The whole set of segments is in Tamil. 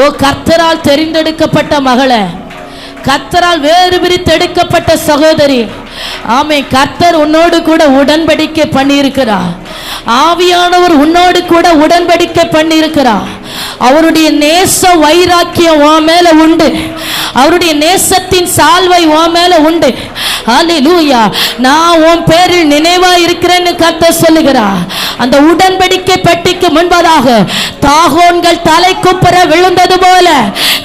ஓ கர்த்தரால் தெரிந்தெடுக்கப்பட்ட மகளே, கர்த்தரால் வேறு பிரித்தெடுக்கப்பட்ட சகோதரி, ஆமென். கர்த்தர் உன்னோடு கூட உடன்படிக்கை பண்ணியிருக்கிறார். ஆவியானவர் உன்னோடு கூட உடன்படிக்கை பண்ணியிருக்கிறார். அவருடைய நேச வைராக்கியம் உன் மேல உண்டு. அவருடைய நேசத்தின் சால்வை உன் மேல உண்டு. ஹல்லேலூயா. நான் உன் பேரில் நினைவா இருக்கிறேன்னு கர்த்தர் சொல்லுகிறார். அந்த உடன்படிக்கை பெட்டிக்கு முன்பதாக தாகோன்கள் தலை குப்புற விழுந்தது போல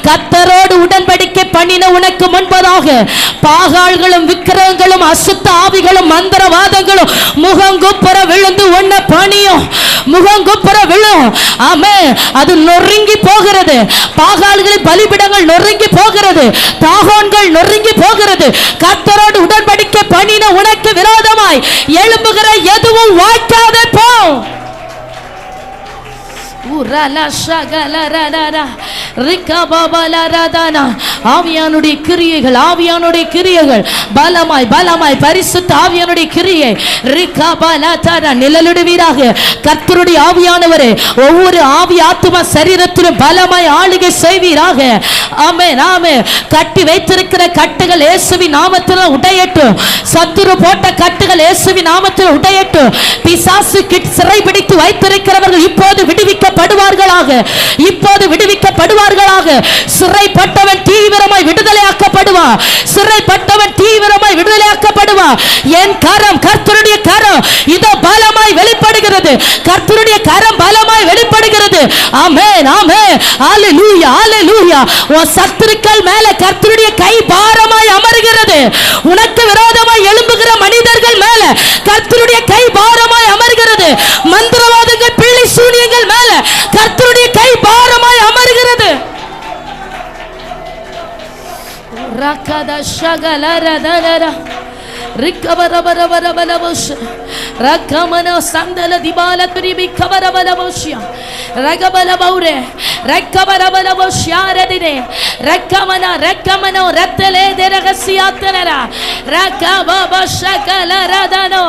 கர்த்தரோடு உடன்படிக்கை பண்ணின உனக்கு முன்பதாக பாகால்களும் விக்கிரகங்களும் அசுத்த ஆவிகளும் மந்திரவாதங்களும் முகங்குப்புற விழுந்து உன்னை பணியும். முகங்குப்புற விழும். ஆமென். அது நொறுங்கி போகிறது. பாகால்களின் பலிபிடங்கள் நொறுங்கி போகிறது. தாகோன்கள் நொறுங்கி போகிறது. கர்த்தரோடு உடன்படிக்கை பண்ணின உனக்கு விரோதமாய் எழும்புகிற எதுவும் வாய்க்காதே போ. ஆவியானுடைய கிரியைகள், ஆவியானுடைய கிரியைகள் பலமாய் பலமாய் பரிசுத்த ஆவியானுடைய கிரியை நிழலிடுவீராக. கர்த்தருடைய ஆவியானவரே, ஒவ்வொரு ஆவி ஆத்துமா சரீரத்திலும் பலமாய் ஆளுகை செய்வீராக. ஆமென், ஆமென். கட்டி வைத்திருக்கிற கட்டுகள் இயேசுவின் நாமத்தில் உடையட்டும். சத்துரு போட்ட கட்டுகள் இயேசுவின் நாமத்தில் உடையட்டும். பிசாசு சிறைபிடித்து வைத்திருக்கிறவர்கள் இப்போது விடுவிக்கப்படுவார்களாக. இப்போது விடுவிக்கப்படுவார்களாக. சிறைப்பட்டவன் தீவிரமாய் விடுதலையாக்கப்படுவான். சிறைப்பட்டவன் தீவிரமாய் விடுதலையாக்கப்படுவான். என் கரம், கர்த்தருடைய கரம் இதோ பலமாய் வெளிப்படுகிறது. கர்த்தருடைய கரம் பலமாய் வெளிப்படுகிறது. ஆமென், ஆமென். ஹல்லேலூயா, ஹல்லேலூயா. உன் சத்துருக்கள் மேல கர்த்தருடைய கை பாரமாய் அமர்கிறது. உனக்கு விரோதமாய் எழும்புகிற மனிதர்கள் மேல கர்த்தருடைய கை பாரமாய் அமர்கிறது. மந்திரவாதங்கள், பிள்ளை சூனியங்கள் மேல கர்த்தருடைய கை பாரமாய் அமர்கிறது. ரகத ஷகலரதர ரிக்கவரவரவரவலவஷ ரகமன சந்தல திபால துரிபி கவரவலவஷியா ரகபலபௌரே ரக்கவரவலவஷியாரதினே ரக்கமன ரக்கமனோ ரத்தலே தெரகசியாத்தனர ரகபபஷகலரதனோ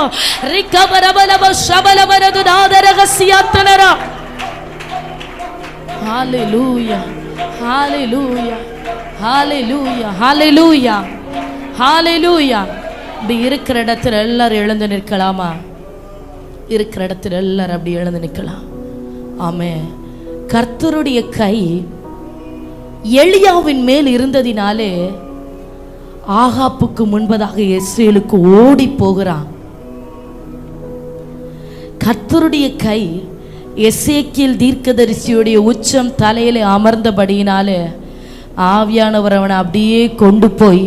ரிக்கவரவலவஷபலவரது நாதரகசியாத்தனர. ஹalleluya, ஹalleluya, ஹalleluya, ஹalleluya, ஹalleluya. இப்படி இருக்கிற இடத்துல எல்லாரும் எழுந்து நிற்கலாமா? இருக்கிற இடத்துல எல்லாரும் அப்படி எழுந்து நிற்கலாம். ஆமென். கர்த்தருடைய கை எலியாவின் மேல் இருந்ததினாலே ஆகாப்புக்கு முன்பதாக இஸ்ரேலுக்கு ஓடி போகிறான். கர்த்தருடைய கை எசேக்கியேல் தீர்க்கதரிசியுடைய உச்சம் தலையிலே அமர்ந்தபடியினாலே ஆவியானவர் அவனை அப்படியே கொண்டு போய்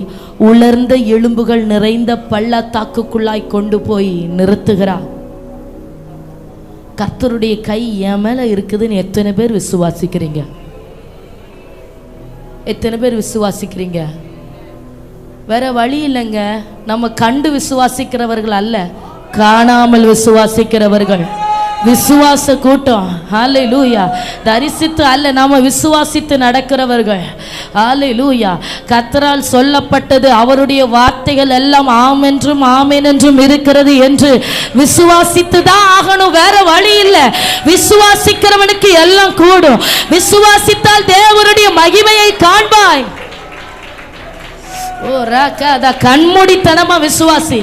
உலர்ந்த எலும்புகள் நிறைந்த பள்ளத்தாக்குக்குள்ளாய் கொண்டு போய் நிறுத்துகிறார். கர்த்தருடைய கை என் மேல இருக்குதுன்னு எத்தனை பேர் விசுவாசிக்கிறீங்க? எத்தனை பேர் விசுவாசிக்கிறீங்க? வேற வழி இல்லைங்க. நம்ம கண்டு விசுவாசிக்கிறவர்கள் அல்ல, காணாமல் விசுவாசிக்கிறவர்கள். விசுவாச கூட்டம். ஹல்லேலூயா. தரிசித்து அல்ல, நாம விசுவாசித்து நடக்கிறவர்கள். ஹல்லேலூயா. கர்த்தரால் சொல்லப்பட்டது, அவருடைய வார்த்தைகள் எல்லாம் ஆம் என்றும் ஆமென் என்றும் இருக்கிறது என்று விசுவாசித்து தான் ஆகணும். வேற வழி இல்லை. விசுவாசிக்கிறவனுக்கு எல்லாம் கூடும். விசுவாசித்தால் தேவனுடைய மகிமையை காண்பாய். ஓ ராகத கண்மூடித்தனமா விசுவாசி.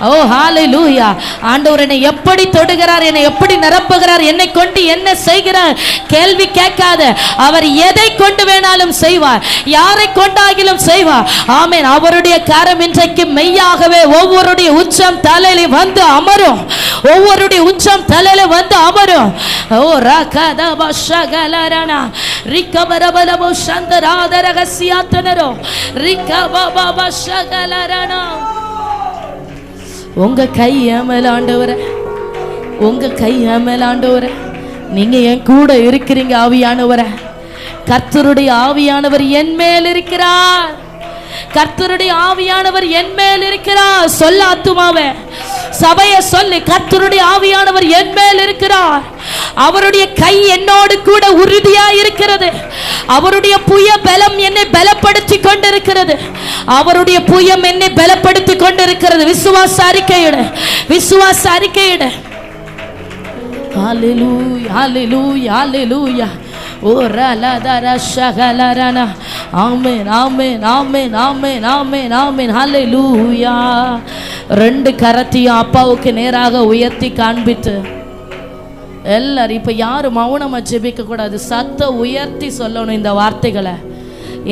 ஓ ஹalleluya. ஆண்டவர் என்னை எப்படி தொடுகிறார், என்னை எப்படி நிரப்புகிறார், என்னை கொண்டு என்ன செய்கிறார் கேள்வி கேட்காத. அவர் எதை கொண்டு வேணாலும் செய்வார், யாரை கொண்டாகிலும் செய்வார். ஆமென். அவருடைய கரம் இன்றைக்கு மெய்யாகவே ஒவ்வொருடைய உச்சம் தலையில வந்து அமரும். ஒவ்வொருடைய உச்சம் தலையில வந்து அமரும். ஓ ராகத பஷகலரனா ரிக்கபரபலபோ சந்தராதரகசியாத்தனரோ ரிக்கபபபஷகலரனா. உங்க கை மேல ஆண்டவரே, உங்க கை மேல ஆண்டவரே, நீங்க என் கூட இருக்கிறீங்க ஆவியானவரே. கர்த்தருடைய ஆவியானவர் என் மேல் இருக்கிறார். கர்த்தருடைய ஆவியானவர் என் மேல் இருக்கிறார். சொல்ல ஆத்துமாவே, சபையை சொல்லி, கர்த்தருடைய ஆவியானவர் என் மேல் இருக்கிறார். அவருடைய கை என்னோடு கூட உறுதியா இருக்கிறது. அவருடைய புய பலம் என்னை பலப்படுத்தி கொண்டிருக்கிறது. அவருடைய புயம் என்னை பலப்படுத்தி கொண்டிருக்கிறது. விசுவாச அறிக்கையிடு, விசுவாச அறிக்கையிடு. ஹalleluya ஹalleluya ஹalleluya. ஓ ரலதர ஷகலரனா. ஆமென் ஆமென் ஆமென் ஆமென் ஆமென் ஆமென். ஹalleluya. ரெண்டு கரத்தையும் அப்பாவுக்கு நேராக உயர்த்தி காண்பித்து எல்லாரும் இப்ப யாரும் மௌனமா ஜெபிக்க கூடாது, சத்த உயர்த்தி சொல்லணும் இந்த வார்த்தைகளை.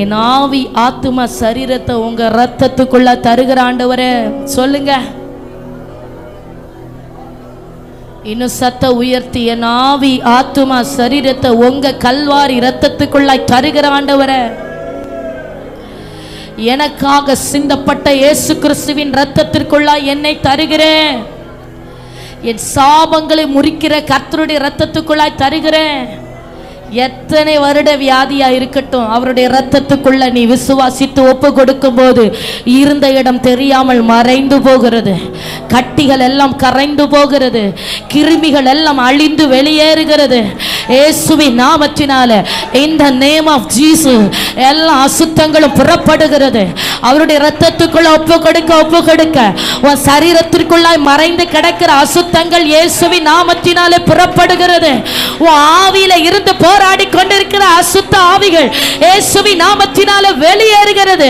என் ஆவி ஆத்துமா சரீரத்தை உங்க ரத்தத்துக்குள்ள தருகிற ஆண்டவரே சொல்லுங்க. இன்னும் சத்த உயர்த்தி, என் ஆவி ஆத்துமா சரீரத்தை உங்க கல்வாரி ரத்தத்துக்குள்ளாய் தருகிற ஆண்டவரே, எனக்காக சிந்தப்பட்ட இயேசு கிறிஸ்துவின் ரத்தத்திற்குள்ளாய் என்னை தருகிறேன். என் சாபங்களை முறிக்கிற கர்த்தருடைய ரத்தத்துக்குள்ளாய் தருகிறேன். எத்தனை வருட வியாதியா இருக்கட்டும், அவருடைய ரத்தத்துக்குள்ள நீ விசுவாசித்து ஒப்பு கொடுக்கும் போது இருந்த இடம் தெரியாமல் மறைந்து போகிறது. கட்டிகள் எல்லாம் கரைந்து போகிறது. கிருமிகள் எல்லாம் அழிந்து வெளியேறுகிறது. இயேசுவின் நாமத்தினால, in the name of Jesus, எல்லா அசுத்தங்களும் புறப்படுகிறது. அவருடைய ரத்தத்துக்குள்ள ஒப்பு கொடுக்க உன் சரீரத்திற்குள்ளாய் மறைந்து கிடக்கிற அசுத்தங்கள் இயேசுவின் நாமத்தினாலே புறப்படுகிறது. உன் ஆவியில இருந்து போராடி கொண்டிருக்கிற அசுத்த ஆவிகள் இயேசுவின் நாமத்தினாலே வெளியேறுகிறது.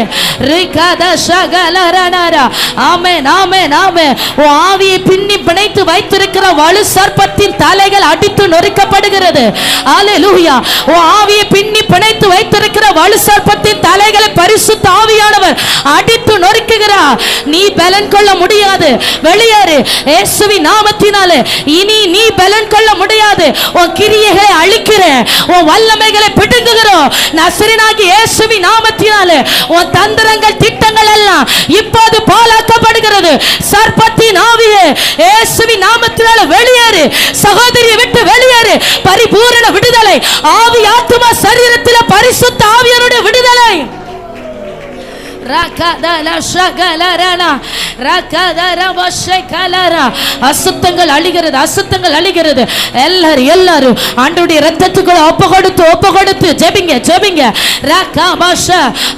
ஆமென் ஆமென் ஆமென். உன் ஆவியை பின்னி பிணைத்து வைத்திருக்கிற வலு சர்ப்பத்தின் தலைகள் அடித்து நொறுக்கப்படுகிறது. ஹalleluya. உன் ஆவியை பின்னி பிணைத்து வைத்திருக்கிற வலு சர்ப்பத்தின் தலைகளை பரிசுத்த ஆவியானவர் அடித்து நொறுக்குகிறார். நீ பலன் கொள்ள முடியாது, வெளியேறு இயேசுவின் நாமத்தினாலே. இனி நீ பலன் கொள்ள முடியாது. உன் கிரியைகளை அழிக்கிறேன், உன் வல்லமைகளை பிடுங்குகிறோம். நசரேயனாகிய இயேசுவின் நாமத்தினாலே உன் தந்திரங்கள் திட்டங்கள் எல்லாம் இப்போது பாழாக்கப்படுகிறது. சர்ப்பத்தின் ஆவியே இயேசுவின் நாமத்தினாலே வெளியேறு. சகோதரியை விட்டு வெளியேறு. பரிபூரண விடுதலை. ஆவி ஆத்துமா சரீரத்திலே பரிசுத்த ஆவியாருடைய விடுதலை. அசுத்தங்கள் அழிகிறது, அசுத்தங்கள் அழிகிறது. எல்லாரும் ஆண்டவருடைய இரத்தத்துக்குள்ள ஒப்பு கொடுத்து ஜெபிங்க.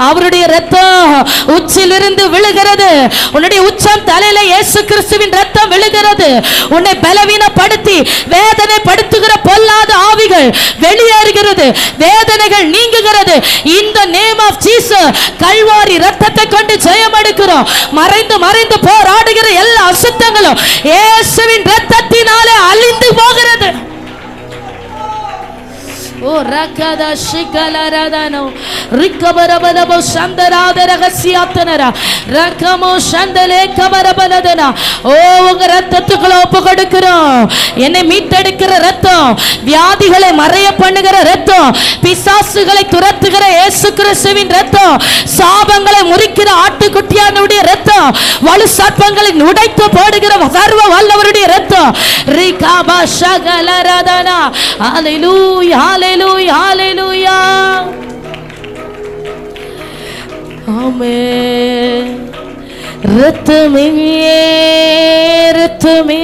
அவருடைய இரத்தம் உச்சிலிருந்து விழுகிறது. உன்னுடைய உச்சம் தலையில இயேசு கிறிஸ்துவின் இரத்தம் விழுகிறது. உன்னை பலவீனப்படுத்தி வேதனைப்படுத்துகிற பொல்லாத ஆவிகள் வெளியேறுகிறது. வேதனைகள் நீங்குகிறது. இந்த நேம் ஆஃப் ஜீசஸ். கல்வாரி ரத்தத்தை கொண்டு ஜெயம் எடுக்கிறோம். மறைந்து போராடுகிற எல்லா அசுத்தங்களும் இயேசுவின் ரத்தத்தினாலே அழிந்து போகிறது. ஓ ரகத ஷிகலரதனோ ரிக்கபரபலபோ சந்தராதரகசியாத்தனரா ரகமோ சந்தலே கபரபலதனா. ஓ உங்க ரத்தத்துக்குள்ள ஒப்பு கொடுக்கிறோம். என்னை மீட்டெடுக்கிற ரத்தம், வியாதிகளை மறைய பண்ணுகிற ரத்தம், பிசாசுகளை துரத்துகிற இயேசு கிறிஸ்துவின் ரத்தம், சாபங்களை முறிக்கிற ஆட்டுக்குட்டியானுடைய ரத்தம், வலு சர்ப்பங்களை உடைத்து போடுகிற சர்வ வல்லவருடைய ரத்தம். ரிகபா ஷகலரதனா. ஹalleluya ஹalleluya ஹalleluya. ஆமென். ரத்தமே ரத்தமே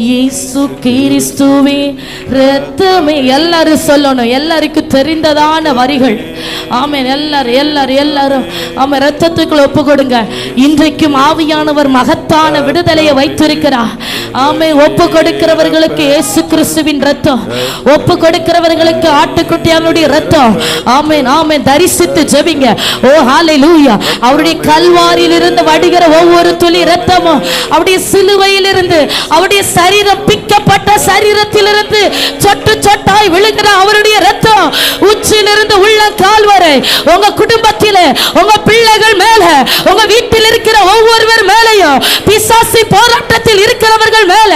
இயேசு கிறிஸ்துவே ரத்தமே. எல்லாரும் சொல்லணும், எல்லாருக்கும் தெரிந்ததான வரிகள். ஆமென். எல்லாரும் ஆமென். ரத்தத்துக்குள்ள ஒப்பு கொடுங்க. இன்றைக்கும் ஆவியானவர் மகத்தான விடுதலையை வைத்திருக்கிறார். ஆமென். ஒப்பு கொடுக்கிறவர்களுக்கு இயேசு கிறிஸ்துவின் ரத்தம், ஒப்பு கொடுக்கிறவர்களுக்கு ஆட்டுக்குட்டியானுடைய ரத்தம். ஆமென் ஆமென். தரிசித்து ஜெபிங்க. ஓ ஹalleluya. அவருடைய கல்வாரியில் இருந்து வடிகிற ஒவ்வொரு துளி ரத்தமும் அவருடைய சிலுவையில் இருந்து, அவருடைய சரீரம் பிக்கப்பட்ட சரீரத்திலிருந்து சொட்டு சொட்டாய் விழுகிற அவருடைய ரத்தம் உச்சிலிருந்து உள்ளங்கால் வரை உங்க குடும்பத்திலே, உங்க பிள்ளைகள் மேல, உங்க வீட்டில் இருக்கிற ஒவ்வொருவர் மேலையும், பிசாசு போராட்டத்தில் இருக்கிறவர்கள் மேல,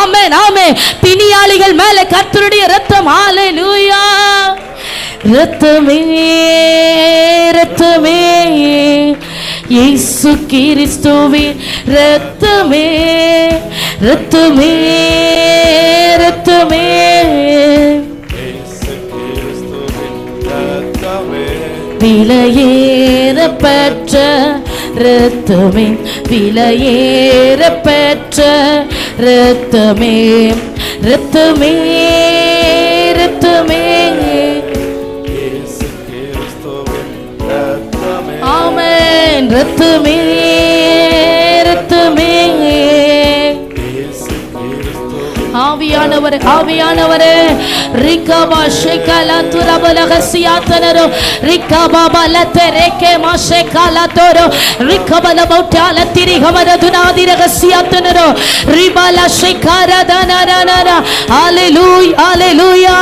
ஆமென் ஆமென், பிணியாளிகள் மேல கர்த்தருடைய ரத்தம். ஹalleluya. ரத்தமே ரத்தமே இயேசு கிறிஸ்துவே ரத்தமே ரத்தமே ரத்தமே விலையேற பெற்ற ரத்தமே விலையேற பெற்ற ரத்தமே ரத்தமே ரத்தமே ஆமென் ரத்தமே ரத்தமே ஆவியானவரே ஆவியானவரே ரிகபா ஷேகலா துரபலகசியாதனரோ ரிகபா பலதரேகே மாஷேகலாதோரோ ரிகபல பௌட்டால திரிகமரதுனாதிரகசியாதனரோ ரிபல ஷேகரதனரனர ஹalleluya ஹalleluya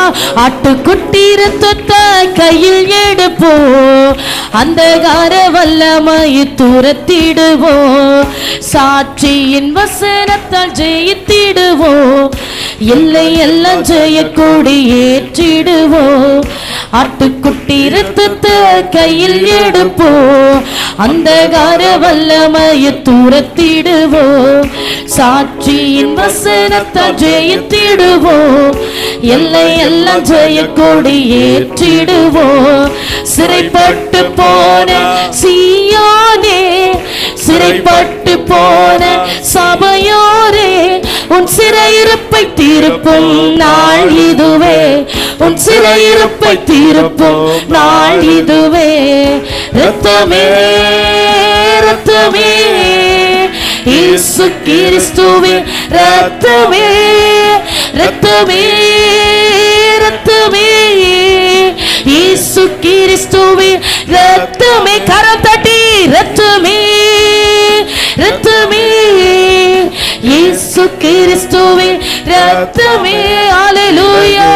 ஆட்டுக்குட்டி இரத்தத்தை கையில் எடுப்போம் அந்தகார வல்லமையை துரத்திடுவோம் சாட்சியின் வசனத்தால் ஜெயித்திடுவோம் எல்லை எல்லாம் ஜெயக்கொடி ஏற்றிடுவோம் ஆட்டுக்குட்டி இரத்தத்தை கையில் எடுப்போம் அந்தகார வல்லமையை துரத்திடுவோம் சாட்சியின் வசனத்தால் ஜெயித்திடுவோம் எல்லை எல்லாம் ஜெயக்கொடி ஏற்றிடுவோம் சிறைப்பட்டு போன சீயோனே சிறைப்பட்டு போன சபையோரே உன் சிறையிருப்பை தீர்ப்பும் நாள் இதுவே உன் சிறையிருப்பை தீர்ப்பும் நாள் இதுவே ரத்தமே ரத்தமே இயேசு கிறிஸ்துவே ரத்தமே ரத்தமே ரத்தமே இயேசு கிறிஸ்துவே ரத்தமே கரம் தட்டி ரத்தமே ரத்தமே இயேசு கிறிஸ்துவே ரத்தமே ஹalleluya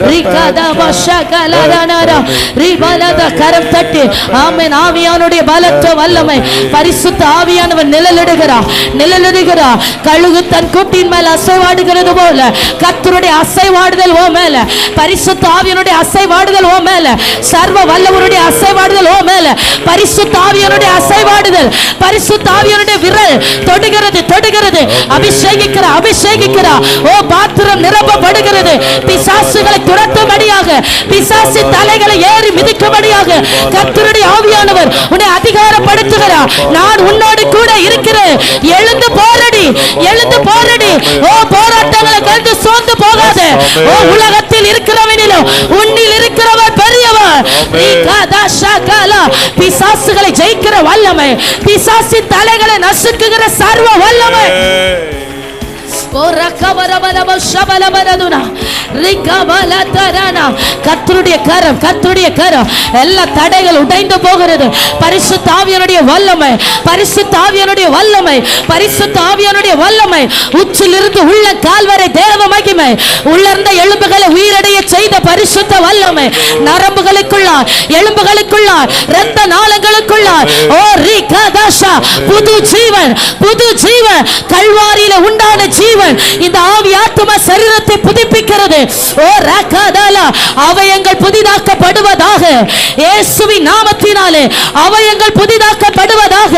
ரிகதபா ஷகலரனரா ரிபலத கரம் தட்டி ஆமென் ஆவியானுடைய பலத்த வல்லமை பரிசுத்த ஆவியானவர் நிழலிடுகிறார் கழுகு தன் கூட்டின் மேல் அசைவாடுகிறது போல கர்த்தருடைய அசைவாடுதல் ஓ மேல பரிசுத்த ஆவியானுடைய அசைவாடுதல் ஓ மேல சர்வ வல்லவருடைய அசைவாடுதல் ஓ மேல பரிசுத்த ஆவியானுடைய அசைவாடுதல் பரிசுத்த ஆவியானுடைய விரல் தொடுகிறது அபிஷேகிக்கிறா ஓ பாத்திரம் நிரப்பப்படுகிறது பிசாசுகளை துரத்தும்படியாக பிசாசு தலைகளை ஏறி மிதிக்கும்படியாக கர்த்தருடைய ஆவியானவர் உன்னை அதிகாரப்படுத்துகிறார் நான் உன்னோடு கூட இருக்கிறேன் எழுந்து போராடி ஓ போராட்டங்களை கண்டு சோர்ந்து போகாதே ஓ உலகத்தில் இருக்கிறவனிலும் உன்னில் இருக்கிறவர் பெரியவர் பிசாசுகளை ஜெயிக்கிற வல்லமை பிசாசின் தலைகளை நசுக்குகிற சர்வ வல்லமை கர்த்தருடைய கரம் எல்லா தடைகள் உடைந்து போகிறது பரிசுத்த ஆவியானுடைய வல்லமை உச்சிலிருந்து உள்ள கால் வரை தேவ மகிமை உள்ளர்ந்த எலும்புகளை உயிரடைய செய்த பரிசுத்த வல்லமை நரம்புகளுக்குள்ளார் எலும்புகளுக்குள்ளார் இரத்த நாளங்களுக்குள்ளார் ஓ ரிகதாஷா புது ஜீவன் கல்வாரியில உண்டான ஜீவன் இந்த ஆவி ஆத்தும சரீரத்தை புதுப்பிக்கிறது ஓ ரகதலா அவயங்கள் புதிதாக்கப்படுவதாக இயேசுவின் நாமத்தினாலே அவயங்கள் புதிதாக்கப்படுவதாக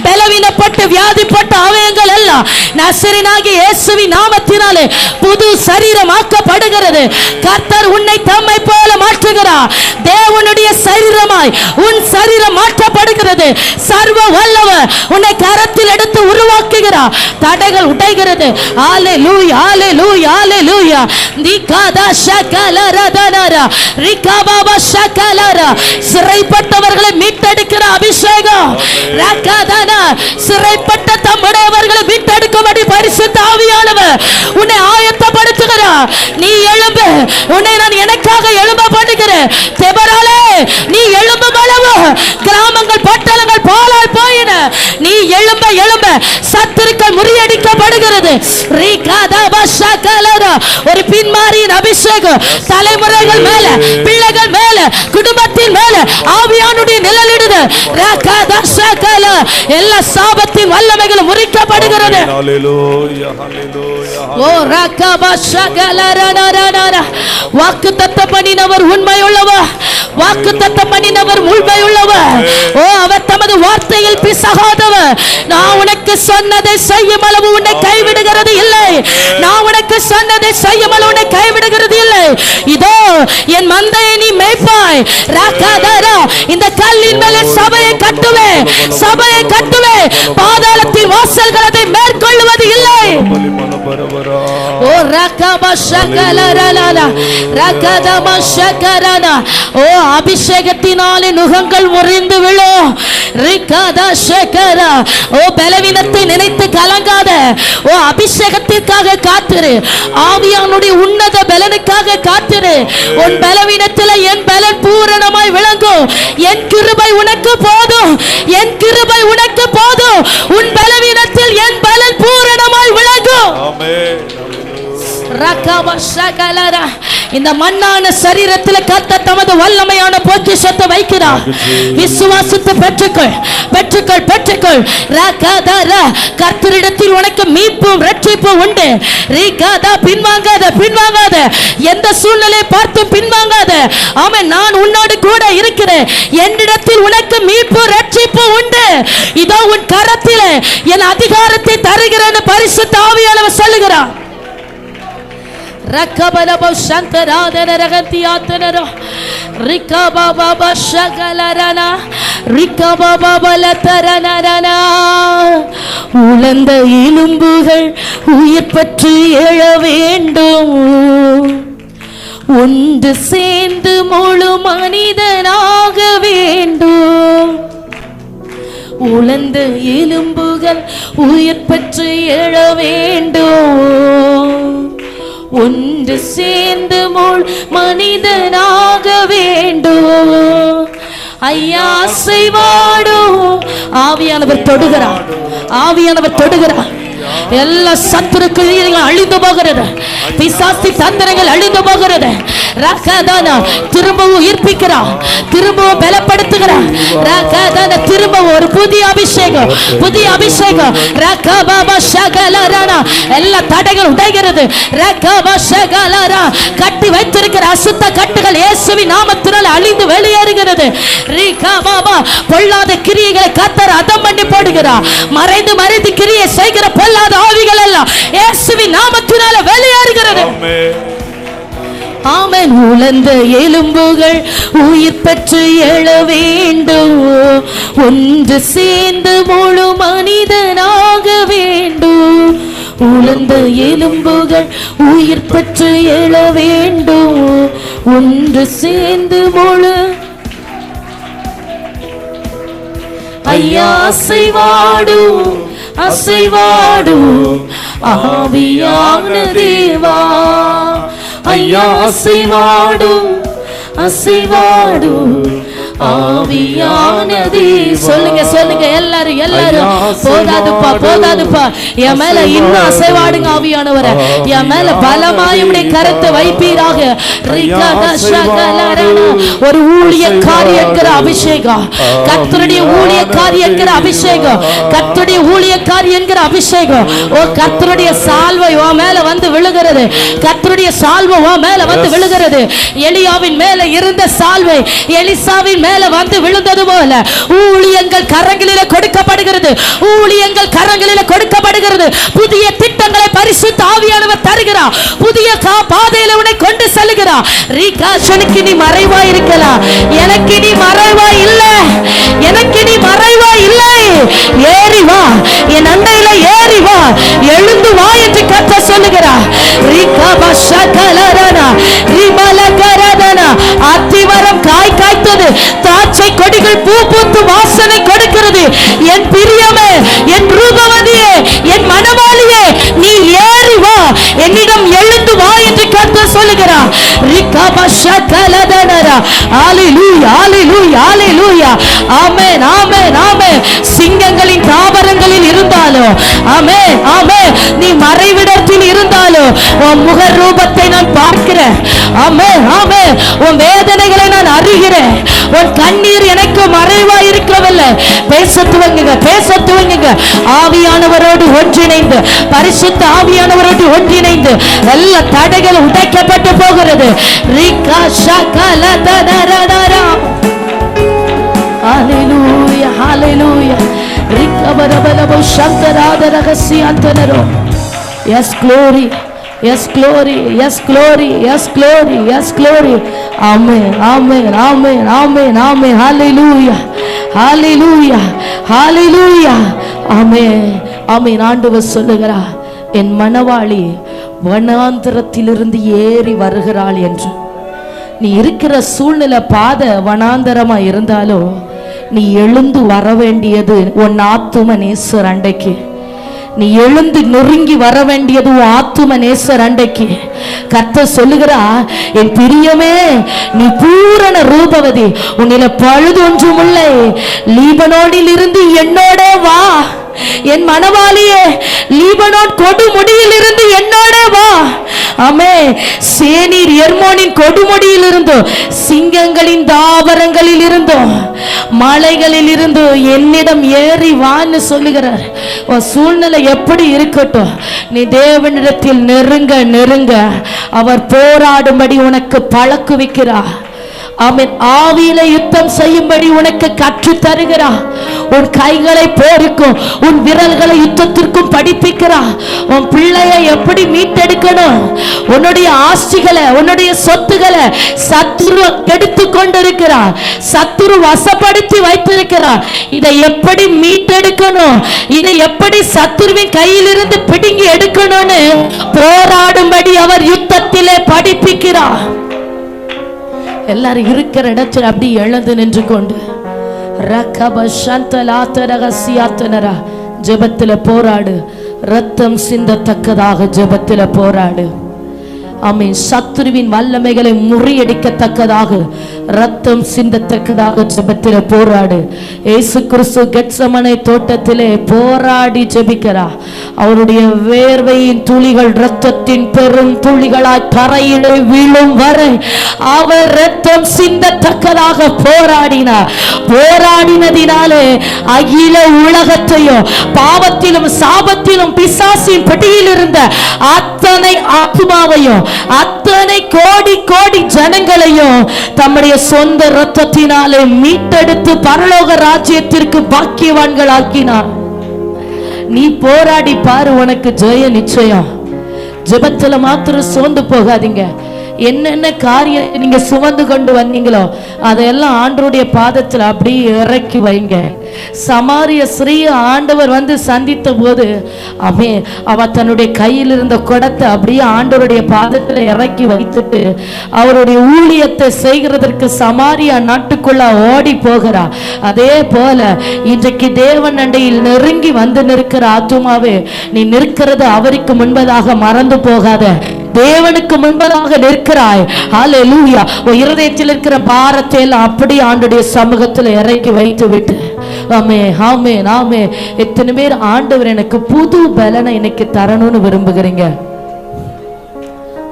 பலவீனப்பட்டு வியாதிப்பட்ட அவயங்கள் எல்லாம் நசரேயனாகிய இயேசுவின் நாமத்தினாலே புது சரீரமாக்கப்படுகிறது கர்த்தர் உன்னை தம்மை போல மாற்றுகிறார் தேவனுடைய சரீரமாய் உன் சரீரம் மாற்றப்படுகிறது சர்வ வல்லவர் உன்னை கரத்தில் எடுத்து உருவாக்குகிறார் தடைகள் உடைகிறது ஹalleluya ஹalleluya ஹalleluya நிகாதா ஷகலரதனரா ரிகபாபா ஷகலரா சிறைப்பட்டவர்களை மீட்டெடுக்கிற அபிஷேகம் ரகதனா சிறைப்பட்ட தம்முடையவர்களை மீட்டெடுக்கும்படி பரிசுத்த ஆவியானவர் உன்னை ஆயத்தப்படுத்துகிறார் நீ எழும்பு உன்னை நான் எனக்காக எழும்ப பண்ணுகிறேன் தெபராலே நீ எழும்பு அளவு கிராமங்கள் பட்டணங்கள் பாழாய் போயின நீ எழும்ப சத்துருக்கள் முறியடிக்கப்படுகிறது ஒரு பின்மாரியின் அபிஷேகம் தலைமுறைகள் மேல பிள்ளைகள் மேல குடும்பத்தின் மேல ஆவியானுடைய நிழலிடுது எல்லா சாபத்தின் வல்லமைகளும் முறிக்கப்படுகிறது வாக்குத்தத்தம் பண்ணினவர் உண்மையுள்ளவர் வாக்குத்தத்தம் பண்ணினவர் உண்மையுள்ளவர் ஓ அவர் தமது வார்த்தையில் பிசகாதவர் நான் உனக்கு சொன்னதை செய்யும் அளவு உன்னை கைவிடுகிறது இல்லை நான் உனக்கு சொன்னதை செய்யும் அளவு உன்னை கைவிடுகிறது இல்லை இதோ என் மந்தையை நீ மேய்ப்பாய் ராகாதாரா இந்த கல்லின் மேலே சபையை கட்டுவேன் பாதாளத்தின் வாசல்கள் அதை மேற்கொள்வது இல்லை ஓ ஓ அபிஷேகத்தினாலே நுகங்கள் முறிந்து விழும். ஓ பலவீனத்தை நினைத்து கலங்காத. ஓ அபிஷேகத்திற்காக காத்திரு. ஆவியானுடைய உன்னத பலனுக்காக காத்திரு. உன் பலவீனத்தில் என் பலன் பூரணமாய் விளங்கும். என் கிருபை உனக்கு போதும். என் கிருபை உனக்கு போதும். உன் பலவீனத்தில் என் பலன் பூரணமாய் விளங்கும். இந்த மண்ணான சரீரத்தில் கர்த்தர் தமது வல்லமையான பொக்கிஷத்தை வைக்கிறார். விசுவாசத்தை பெற்றுக்கொள், பெற்றுக்கொள், பெற்றுக்கொள். கர்த்தரிடத்தில் உனக்கு மீட்பும் ரட்சிப்பும் உண்டு. பின்வாங்காத, பின்வாங்காத. எந்த சூழ்நிலை பார்த்தும் பின்வாங்காத. ஆமென். நான் உன்னோடு கூட இருக்கிறேன். என்னிடத்தில் உனக்கு மீட்பு ரட்சிப்பு உண்டு. இதோ உன் கரத்திலே என் அதிகாரத்தை தருகிறேன் பரிசுத்த ஆவியானவர் சொல்லுகிறார். ரக்கபலபோ சந்தராதன ரகத்தியாத்தனரோ ரிக்கபாபா ஷகலரனா ரிக்கபாபலதரனரனா. உலர்ந்த எலும்புகள் உயிர் பற்றி எழ வேண்டும். ஒன்று சேர்ந்து முழு மனிதனாக வேண்டும். உலர்ந்த எலும்புகள் உயிர் பற்றி எழ வேண்டும். ஒன்று சேர்ந்து முழு மனிதனாக வேண்டும். ஐயா செய்வாடும். ஆவியானவர் தொடுகிறார். ஆவியானவர் தொடுகிறார். எல்லா சத்துருக்கு அழிந்து போகிறது. பிசாசி தந்திரங்கள் அழிந்து போகிறது. திரும்பவும் உயிர்ப்பிக்கிறார். திரும்பவும் பலப்படுத்துகிறார். திரும்பவும் ஒரு புதிய அபிஷேகம், புதிய அபிஷேகம். எல்லா தடைகள் உடைகிறது. கட்டி வைத்திருக்கிற அசுத்த கட்டுகள் இயேசுவின் நாமத்தினால் அழிந்து வெளியேறுகிறது. பொல்லாத கிரியைகளை கர்த்தர் அதம் பண்ணி போடுகிறார். மறைந்து மறைந்து கிரியை செய்கிற பொல்லாத ஆவிகள் எல்லாம் இயேசுவின் நாமத்தினால வெளியேறுகிறது. ஆமென். உலர்ந்த எலும்புகள் உயிர் பெற்று எழ வேண்டும். ஒன்று சேர்ந்து முழு மனிதனாக வேண்டும். உலர்ந்த எலும்புகள் உயிர் பெற்று எழ வேண்டும். ஒன்று சேர்ந்து முழு ஐயா அசைவாடு, அசைவாடு ஆவியான தேவா. ஐயா அசைவாடு, அசைவாடு ஆவியானதே. சொல்லுங்க, சொல்லுங்க எல்லாரும், எல்லாரும். போதாதுப்பா, போதாதுப்பா. என் மேல இன்னும் அசைவாடுங்க ஆவியானவரே. என் மேல பலமாய் உம்முடைய கரத்தை வைப்பீராக. ஒரு ஊழியக்காரி என்கிற அபிஷேகம், கர்த்தருடைய ஊழியக்காரி என்கிற அபிஷேகம், கர்த்தருடைய ஊழியக்காரி என்கிற அபிஷேகம். ஓ கர்த்தருடைய சால்வை உன் மேல வந்து விழுகிறது. கர்த்தருடைய சால்வை உன் மேல வந்து விழுகிறது. எலியாவின் மேல இருந்த சால்வை எலிசாவின் மேல வந்து விழுந்தது போல ஊழியங்கள் கரங்களிலே கொடுக்கப்படுகிறது. ஊழியங்கள் கரங்களிலே கொடுக்கப்படுகிறது. புதிய திட்டங்களை பரிசுத்த ஆவியானவர் தருகிறார். புதிய பாதையில உன்னை கொண்டு செல்கிறார். ரீகாஷனுக்கு நீ மறைவா இருக்கலாம். எனக்கு நீ மறைவா இல்லை. எனக்கு நீ மறைவா இல்லை. ஏறி வா, என் அண்டையில ஏறி வா, எழுந்து வா என்று கர்த்தர் சொல்லுகிறார். அத்திமரம் காய் காய்த்தது, திராட்சை கொடிகள் பூ பூத்து வாசனை கொடுக்கிறது. என் பிரியமே, என் ரூபவதியே, என் மனவாளியே, நீ ஏறி வா, என்னிடம் எழுந்து வா என்று கர்த்தர் சொல்லுகிறார். ஆமென், ஆமென், ஆமென். சிங்கங்களின் தாவரங்களில் இருந்தாலும், ஆமென், ஆமென், நீ மறைவிடத்தில் இருந்தாலும் உன் முக ரூபத்தை நான் பார்க்கிறேன். ஆமென், ஆமென். உன் வேதனைகளை நான் அறிகிறேன். உன் கண்ணீர் எனக்கு மறைவா இருக்கவில்லை. பேச துவங்குங்க, பேச துவங்குங்க. ஆவியானவரோடு ஒன்றிணைந்து, பரிசுத்த ஆவியானவரோடு ஒன்றிணைந்து எல்லா தடைகள் உடைக்கப்பட்டு போகிறது. ஹalleluya, hallelujah. ரிக்கபரபலபோ சந்தராத ரகசியாந்தனரோ. Yes glory, yes glory, yes glory, yes glory, yes glory. Amen, amen, amen, amen, amen. Hallelujah, hallelujah, hallelujah. Amen, amen. ஆண்டவர் சொல்லுகிறார், என் மனவாளி வனாந்தரத்திலிருந்து ஏறி வருகிறாள் என்று. நீ இருக்கிற சூழ்நிலை பாத வனாந்தரமா இருந்தாலும் நீ எழுந்து வர வேண்டியது உன் ஆத்தும நேசர் அண்டைக்கு. நீ எழுந்து நெருங்கி வர வேண்டியது உன் ஆத்தும நேசர் அண்டைக்கு. கர்த்தர் சொல்லுகிறா, என் பிரியமே, நீ பூரண ரூபவதி, உன்னில பழுது ஒன்றும் இல்லை. லீபனோனில் இருந்து என்னோட வா. என் மனவாளியே, லீபனோன் கொடுமுடியில் இருந்து என்னோட வா. ஆமே, சேனீர் எர்மோனின் கொடுமுடியில் இருந்தோம், சிங்கங்களின் தாவரங்களில் இருந்தோம், மலைகளில் இருந்து என்னிடம் ஏறி வான்னு சொல்லுகிறார். சூழ்நிலை எப்படி இருக்கட்டும், நீ தேவனிடத்தில் நெருங்க நெருங்க அவர் போராடும்படி உனக்கு பழக்குவிக்கிறார். ஆமென். ஆவியில யுத்தம் செய்யும்படி உனக்கு கற்று தருகிறா. உன் கைகளை போருக்கும் உன் விரல்களை யுத்தத்திற்கும் படிப்பிக்கிறா. உன் பிள்ளையை எப்படி மீட்டெடுக்கணும், உன்னுடைய ஆஸ்திகளை உன்னுடைய சொத்துக்களை சத்துரு எடுத்து கொண்டிருக்கிறார், சத்துரு வசப்படுத்தி வைத்திருக்கிறார். இதை எப்படி மீட்டெடுக்கணும், இதை எப்படி சத்துருவின் கையிலிருந்து பிடுங்கி எடுக்கணும்னு போராடும்படி அவர் யுத்தத்திலே படிப்பிக்கிறார். எல்லாரும் இருக்கிற இடத்தில் அப்படி எழுந்து நின்று கொண்டு ஜெபத்துல போராடு. ரத்தம் சிந்தத்தக்கதாக ஜெபத்துல போராடு. ஆமென். சத்துருவின் வல்லமைகளை முறியடிக்கத்தக்கதாக ரத்தம் சிந்தத்தக்கதாக ஜெபத்திலே போராடு. இயேசு கிறிஸ்து கெத்சமனே தோட்டத்திலே போராடி ஜெபிக்கிறார். அவருடைய வேர்வையின் துளிகள் இரத்தத்தின் பெரும் துளிகளாய் தரையிலே விழும் வரை அவர் ரத்தம் சிந்தத்தக்கதாக போராடினார். போராடினதினாலே அகில உலகத்தையும் பாவத்திலும் சாபத்திலும் பிசாசின் பிடியில் இருந்த அத்தனை ஆத்துமாவையும் அத்தனை கோடி கோடி ஜனங்களையும் தம்முடைய சொந்த இரத்தத்தினாலே மீட்டெடுத்து பரலோக ராஜ்யத்திற்கு பாக்கியவான்கள் ஆக்கினார். நீ போராடி பாரு, உனக்கு ஜெய நிச்சயம். ஜெபத்துல மாத்திரம் சோர்ந்து போகாதீங்க. என்னென்ன காரியம் நீங்க சுமந்து கொண்டு வந்தீங்களோ அதையெல்லாம் ஆண்டவருடைய பாதத்தில் அப்படியே இறக்கி வைங்க. சமாரிய ஸ்ரீ ஆண்டவர் வந்து சந்தித்த போது அவ தன்னுடைய கையில் இருந்த குடத்தை அப்படியே ஆண்டவருடைய பாதத்தில் இறக்கி வைத்துட்டு அவருடைய ஊழியத்தை செய்கிறதற்கு சமாரியா நாட்டுக்குள்ள ஓடி போகிறா. அதே போல இன்றைக்கு தேவன் அண்டையில் நெருங்கி வந்து நிற்கிற ஆத்துமாவே, நீ நிற்கிறது அவருக்கு முன்பதாக மறந்து போகாத. தேவனுக்கு முன்பதாக நிற்கிறாய். ஹல்லேலூயா. இருதயத்தில் இருக்கிற பாரத்தை எல்லாம் அப்படி ஆண்டவருடைய சமூகத்தில் இறக்கி வைத்து விட்டு ஆமென் ஆமென் ஆமென். எத்தனை பேர் ஆண்டவர் எனக்கு புது பலனை இன்னைக்கு தரணும்னு விரும்புகிறீங்க?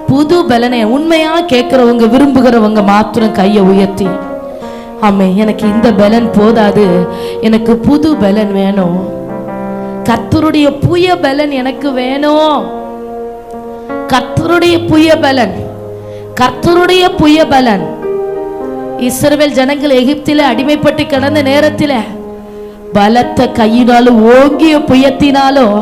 புது பலனை உண்மையா கேட்கிறவங்க, விரும்புகிறவங்க மாத்திரம் கையை உயர்த்தி ஆமென். எனக்கு இந்த பலன் போதாது, எனக்கு புது பலன் வேணும். கர்த்தருடைய புதிய பலன் எனக்கு வேணும். கர்த்தருடைய புதிய பலன், கர்த்தருடைய புதிய பலன். இஸ்ரவேல் ஜனங்கள் எகிப்திலே அடிமைப்பட்டு கிடந்த நேரத்தில் பலத்த கையினாலும் ஓங்கிய புயத்தினாலும்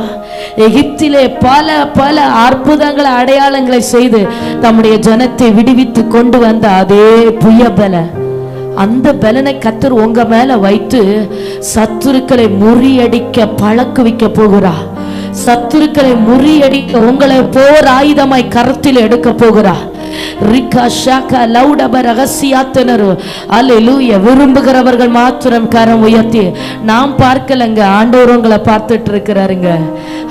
எகிப்திலே பல பல அற்புதங்களை அடையாளங்களை செய்து தம்முடைய ஜனத்தை விடுவித்து கொண்டு வந்த அதே புய பலன், அந்த பலனை கர்த்தர் உங்க மேல வைத்து சத்துருக்களை முறியடிக்க பழக்குவிக்க போகிறார். சத்துருக்களை முறியடிக்க உங்களை போர் ஆயுதமாய் கருத்தில் எடுக்க போகிறார். விரும்புகிறவர்கள் மாத்திரம் கரம் உயர்த்தி, நாம் பார்க்கலங்க, ஆண்டவர் உங்களை பார்த்துட்டு இருக்கிறாருங்க.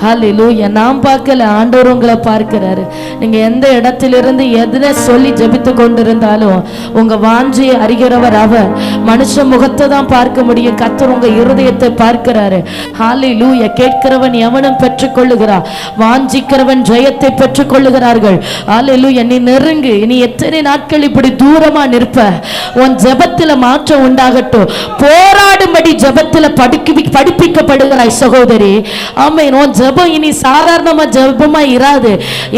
ஹல்லேலூயா. நாம் பார்க்கல, ஆண்டவர் உங்களை பார்க்கிறாரு. நீங்க எந்த இடத்திலிருந்து எதனை சொல்லி ஜெபித்து கொண்டிருந்தாலும் உங்க வாஞ்சியை அறிகிறவர் அவர். மனுஷ முகத்தை தான் பார்க்க முடியும், கர்த்தர் உங்க இருதயத்தை பார்க்கிறாரு. ஹல்லேலூயா. கேட்கிறவன் எவனும் பெற்றுக் கொள்ளுகிறார், வாஞ்சிக்கிறவன் ஜெயத்தை பெற்றுக் கொள்ளுகிறார்கள். ஹல்லேலூயா. நீ நெருங்கு. நீ எத்தனை நாட்கள் இப்படி தூரமா நிற்ப? உன் ஜெபத்துல மாற்றம் உண்டாகட்டும். போராடும்படி ஜெபத்துல படிப்பிக்கப்படுகிறாய் சகோதரி. ஆமென். உன் ஜெபம் இனி சாதாரணமா ஜெபமா இராது,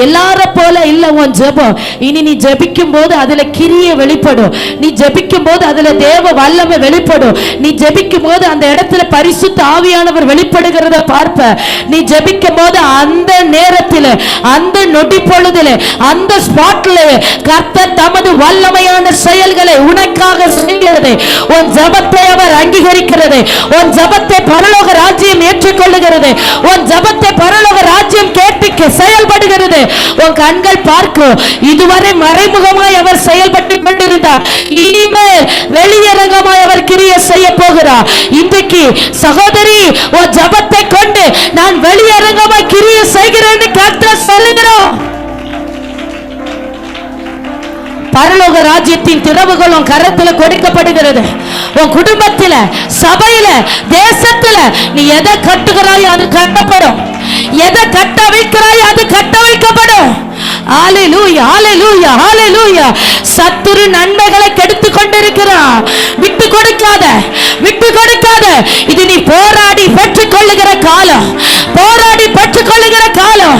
எல்லார போல இல்ல. உன் ஜெபம் இனி நீ ஜெபிக்கும் போது அதுல கிரியை வெளிப்படும். நீ ஜெபிக்கும் போது அதுல தேவ வல்லமை வெளிப்படும். நீ ஜெபிக்கும் போது அந்த இடத்துல பரிசுத்த ஆவியானவர் வெளிப்படுகிறத பார்ப்ப. நீ ஜெபிக்கும் போது அந்த நேரத்தில், அந்த நொடி பொழுதுல, அந்த ஸ்பாட்ல கர்த்தர் தமது வல்லமையான செயல்களை உனக்காக செய்கிறது. உன் ஜெபத்தை அவர் அங்கீகரிக்கிறது. உன் ஜெபத்தை பரலோக ராஜ்யம் ஏற்றுக்கொள்ளுகிறது. உன் ஜெபத்தை பரலோக ராஜ்யம் கேட்டு செயல்படுகிறது. உன் கண்கள் பார்க்கும். இதுவரை மறைமுகமாய் அவர் செயல்பட்டு கொண்டிருந்தார். இனிமேல் வெளியரங்கமாய் அவர் கிரியை செய்ய போகிறார். இன்றைக்கு சகோதரி, உன் ஜெபத்தை கொண்டு நான் வெளியரங்கமாய் கிரியை செய்கிறேன் கர்த்தர் சொல்லுகிறார். பரலோக ராஜ்யத்தின் திறவுகளும் கரத்தில் கொடுக்கப்படுகிறது. உன் குடும்பத்தில், சபையில, தேசத்துல நீ எதை கட்டுகிறாய் அது கட்டப்படும். எதை கட்ட வைக்கிறாய் அது கட்ட வைக்கப்படும். ஹalleluya, ஹalleluya, ஹalleluya. சத்துரு நன்மைகளை கெடுத்து கொண்டிருக்கிறான். விட்டு கொடுக்காத, விட்டு கொடுக்காத. இது நீ போராடி பெற்றுக் கொள்ளுகிற காலம், போராடி பெற்றுக் கொள்ளுகிற காலம்.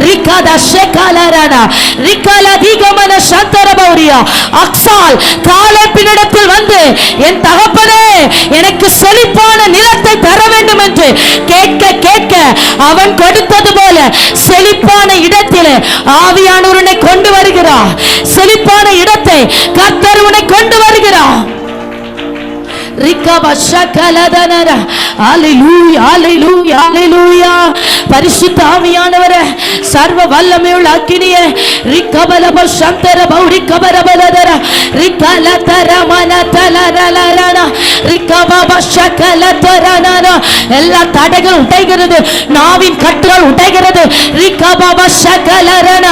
ரிகாதா ஷேகாலரானா ரிகாலா தீகமன சந்தரபௌரியா அக்சால் காலேபினிடத்தில் வந்து, என் தகப்பனே எனக்கு செழிப்பான நிலத்தை தர வேண்டும் என்று கேட்க கேட்க அவன் கொடுத்தது போல செழிப்பான இடத்தில் ஆவியானவரை கொண்டு வருகிறார். செழிப்பான இடத்தை கர்த்தர் உன்னை கொண்டு வருகிறார். பரிசுத்த ஆவியானவரே, சர்வ வல்லமையுள்ள அக்கினியே, ரிகபலப சந்தர பௌரி கபரபலதர ரிகலதர மனதலரலரன ரிகபப சகலதரனன. எல்லா தடைகள் உடைகிறது. நாவின் கட்டுகள் உடைகிறது. ரிகபப சகலரன.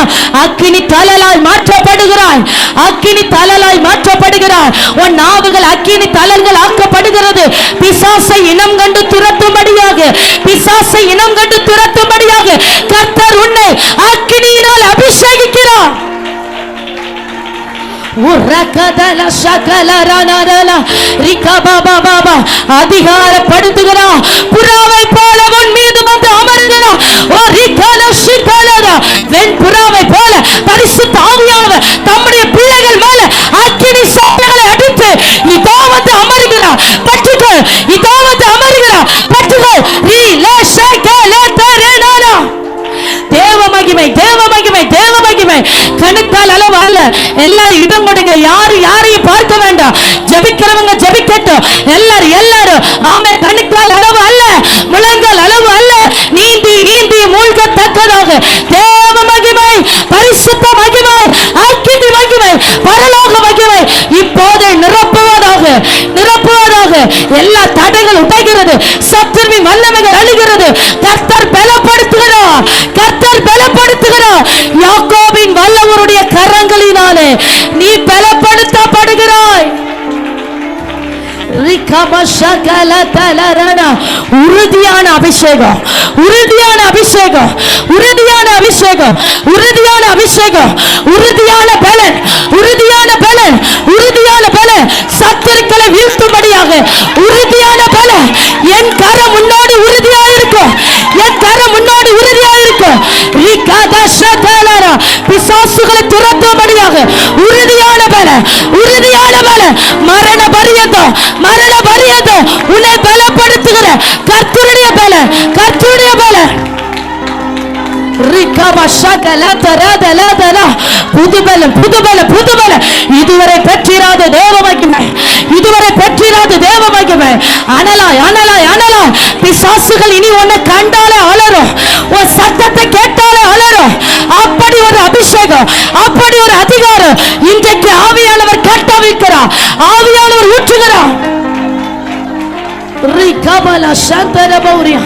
அக்கினி தலலாய் மாற்றப்படுகிறாய். அக்கினி தலலாய் மாற்றப்படுகிறாய். உன் நாவுகள் அக்கினி தலல்கள் ஆக்கப்படுகிறது. பிசாசை இனம் கண்டு துரத்தும்படியாக, பிசாசை இனம் கண்டு துரத்தும்படியாக கர்த்தர் உன்னை அக்கினியினால் அபிஷேகிக்கிறார். அதிகாரப்படுத்துகிறார். புறாவை போல உன் மீது வந்து அமர்கிறார். வெண்புறாவை போல பரிசுத்த ஆவியானவர் தம்முடைய பிள்ளைகள் மேல அக்கினி சாட்டைகளை அடித்து இதோ வந்து அமர்கிறார். பற்றுகள், இதோ வந்து அமர்கிறார். பற்றுகள். தேவ மகிமை, தேவ மகிமை, தேவ மகிமை. கணுக்கால் அளவு அல்ல. எல்லாரும் இடம் கொடுங்க. யாரும் யாரையும் பார்க்க வேண்டாம். ஜெபிக்கிறவங்க ஜெபிக்கட்டும். எல்லாரும் எல்லாரும் ஆமே. கணுக்கால் அளவு அல்ல, முழங்கால் அளவு அல்ல. நீந்தி நீந்தி மூழ்கத்தக்கதாக தேவ மகிமை, பரிசுத்த மகிமை, அக்கினி மகிமை, பரலோக மகிமை இப்போது நிரப்புவதாக, நிரப்புவதாக. எல்லா தடைகள் உடைகிறது. சத்துருவின் வல்லமைகள் அழிகிறது. கர்த்தர் பலப்படுத்துகிறார். கர்த்தர் பலப்படுத்துகிறார். யாக்கோபின் வல்லவருடைய கரங்களினாலே நீ பலப்படுத்தப்படுகிறாய். உறுதியான அபிஷேகம், உறுதியான அபிஷேகம், உறுதியான அபிஷேகம், உறுதியான அபிஷேகம், உறுதியான பலன், உறுதியான பலன், உறுதியான பலன். சத்துருக்களை வீழ்த்தும்படியாக உறுதியான பலன். என் கரம் முன்னோடி உறுதியாயிருக்கும். என் கரம் முன்னோடி உறுதியாயிருக்கும். பிசாசுகளை துரத்தும்படியாக உறுதியான பலன், உறுதியான பலன். மரண பரியந்தம், மரண பரியந்தம் உன்னை பலப்படுத்துகிற கர்த்தருடைய பலன், கர்த்தருடைய பலன். புதுபலம், புதுபலம், புதுபலம். இதுவரை பெற்றிராத தேவ மகிமை, இதுவரை பெற்றிராத தேவ மகிமை. அனலாய், அனலாய், அனலாய். பிசாசுகள் இனி உன்னை கண்டாலே அலறும். உன் சத்தத்தை கேட்டாலே அலறும். அப்படி ஒரு அபிஷேகம், அப்படி ஒரு அதிகாரம் இன்றைக்கு ஆவியானவர் கட்டவிக்கிறார். ஆவியானவர் ஊற்றுகிறார். ரிகபல சந்தரபௌரியா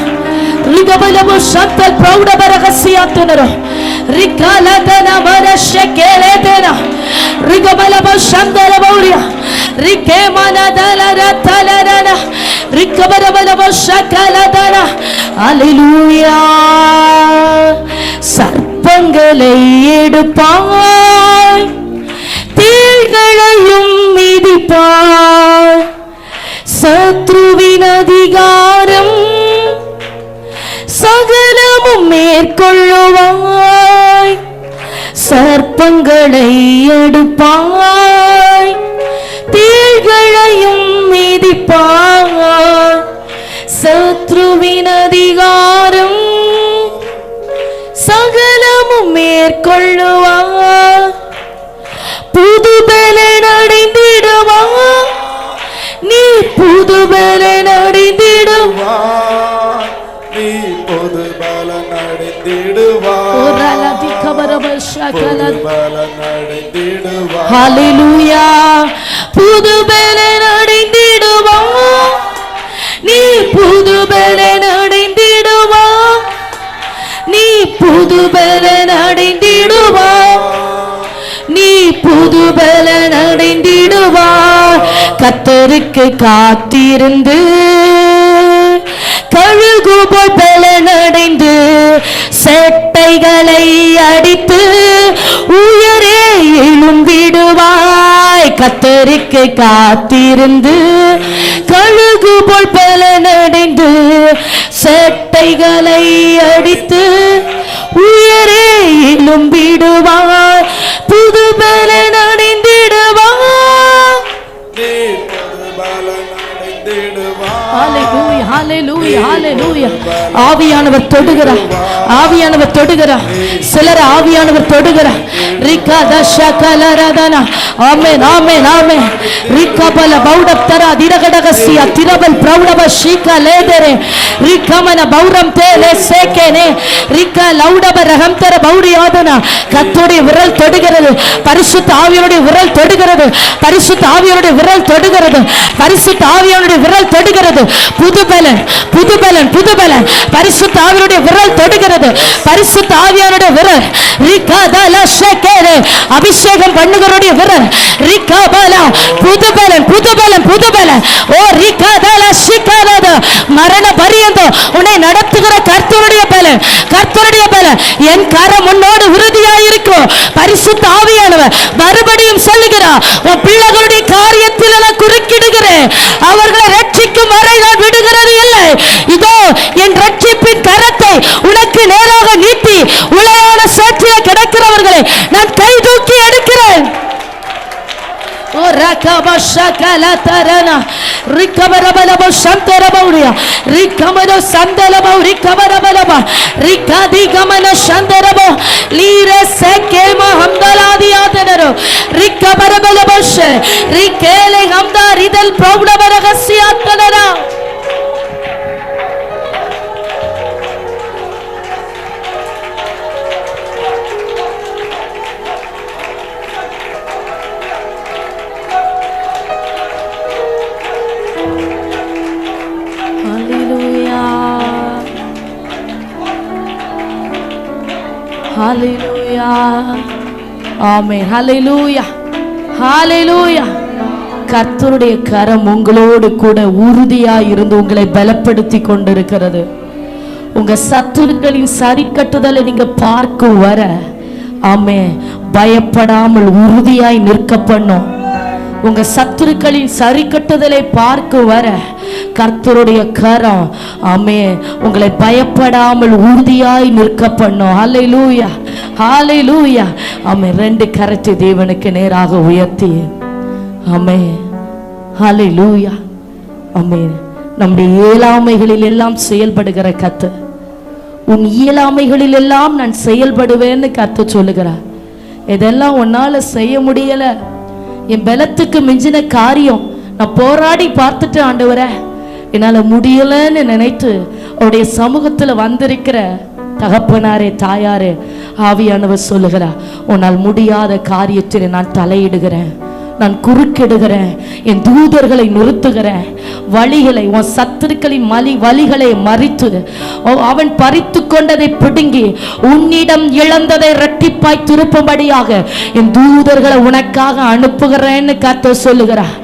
ரிகபலபு சந்தல் பிரௌடபரகசியாத்துனரோ ரிகலதன வரஷகேலேதன ரிகபலபு சந்தரபௌரியா ரிகேமனதலரதலரன ரிகபரபலபு சகலதன. அல்லேலூயா. சர்ப்பங்களை எடுப்பாய், தேள்களையும் மிதிப்பாய். சத்ருவின் அதிகாரம் சகலமும் மேற்கொள்ளுவாய். சர்ப்பங்களை எடுப்பாய், தேள்களையும் மிதிப்பாய். சத்ருவின் அதிகாரம் சகலமும் மேற்கொள்ளுவாய். புது பலன் அடைந்திடுவாய், நீ புது பலன் அடைந்திடுவாய், நீ புது பலன் அடைந்திடுவாய், ஹல்லேலூயா. புது பலன் அடைந்திடுவாய், நீ புது பலன் அடைந்திடுவாய், நீ புது பலன் அடைந்திடுவாய், நீ புது பலன் அடைந்திடுவாய். கர்த்தருக்கு காத்திருந்து கழுகு போல் பலனடைந்து செட்டைகளை அடித்து உயரே எழும்பிடுவாய். கர்த்தருக்கு காத்திருந்து கழுகு போல் பலனடைந்து செட்டைகளை அடித்து உயரே எழும்பிடுவாய். புது பலன் அடைந்திடுவாய். ஹல்லேலூயா, ஹல்லேலூயா, ஹல்லேலூயா. ஆவியானவர் தொடுகிறார், ஆவியானவர் தொடுகிறார். சிலர் ஆவியானவர் தொடுகிறார். ரிகத ஷகலரதன. ஆமென், ஆமென், ஆமென். ரிகபல பௌடப்தர திரகடகசிய திரபல் பிரௌடப ஷீகலேதரே ரிகமன பௌரம் தேலே சேகேனே ரிக லௌடப ரஹம்தர பௌரியாதன. கர்த்தருடைய விரல் தொடுகிறது, பரிசுத்த ஆவியானுடைய விரல் தொடுகிறது, பரிசுத்த ஆவியானுடைய விரல் தொடுகிறது, பரிசுத்த ஆவியானுடைய விரல் தொடுகிறது. புது பலன், புது பலன், புது பலன். பரிசுத்த ஆவியானுடைய விரல் தொடுகிறது, பரிசுத்த ஆவியானுடைய விரல். ரிகதல ஷகேரே அபிஷேகம் பண்ணுகிறவருடைய விரல். ரிகபல புது பலன், புது பலன், புது பலன். ஓ ரிகதல ஷிகரத மரண பரியந்தம் உன்னை நடத்துகிற கர்த்தருடைய பலன், கர்த்தருடைய பலன். என் கரம் உன்னோடு உறுதியாய் இருக்கும். பரிசுத்த ஆவியானவர் மறுபடியும் சொல்லுகிறார், உன் பிள்ளைகளுடைய காரியத்தில் எல்லாம் குறுக்கிடுகிறேன், அவர்களை ரட்சிக்கும் வரை நான் விடுகிறது இல்லை. இதோ என் ரட்சிப்பின் கரத்தை உனக்கு நேராக நீட்டி உளையான சாட்சியை கிடக்கிறவர்களை நான் கை தூக்கி எடுக்கிறேன். ஓ ரகபஷகல தரனா ரிகபரபலப சந்தரபௌரியா ரிகமன சந்தலபௌ ரிகபரபலப ரிகதி கமன சந்தரபௌ லீர செகேம ஹம்தலாதியாதனரோ ரிகபரபலபஷ ரிகேலே ஹம்தா ரிதல் பிரௌடபரகசியாத்தனரா. ஹல்லேலூயா, ஆமென். ஹல்லேலூயா, ஹல்லேலூயா. கர்த்தருடைய கரம் உங்களோடு கூட உறுதியாய் இருந்து உங்களை பலப்படுத்தி கொண்டிருக்கிறது. உங்க சத்துருக்களின் சரி கட்டுதலை நீங்க பார்க்கும் வர ஆமென் பயப்படாமல் உறுதியாய் நிற்க பண்ணும். உங்க சத்துருக்களின் சரி கட்டுதலை பார்க்கும் வர கர்த்தருடைய கரம் ஆமென் உங்களை பயப்படாமல் உறுதியாய் நிற்க பண்ணும். ஹல்லேலூயா, ஹல்லேலூயா. ஆமென். ரெண்டு கரத்தை தேவனுக்கு நேராக உயர்த்தி ஆமென் ஹல்லேலூயா. ஆமென். நம்முடைய இயலாமைகளில் எல்லாம் செயல்படுகிற கர்த்தர், உன் இயலாமைகளில் எல்லாம் நான் செயல்படுவேன்னு கர்த்தர் சொல்லுகிறார். இதெல்லாம் உன்னால செய்ய முடியல, என் பலத்துக்கு மிஞ்சின காரியம் நான் போராடி பார்த்துட்டு ஆண்டவரே என்னால முடியலன்னு நினைத்து அவருடைய சமூகத்துல வந்திருக்கிற தகப்பனாரே தாயாரே ஆவியானவர் சொல்லுகிறார், உன்னால் முடியாத காரியத்தில் நான் தலையிடுகிறேன், நான் குறுக்கிடுகிறேன், என் தூதர்களை நிறுத்துகிறேன், வழிகளை உன் சத்துருக்களின் வழிகளை மறித்து அவன் பறித்து கொண்டதை பிடுங்கி உன்னிடம் இழந்ததை இரட்டிப்பாய் திருப்பும்படியாக என் தூதர்களை உனக்காக அனுப்புகிறேன்னு கர்த்தர் சொல்லுகிறார்.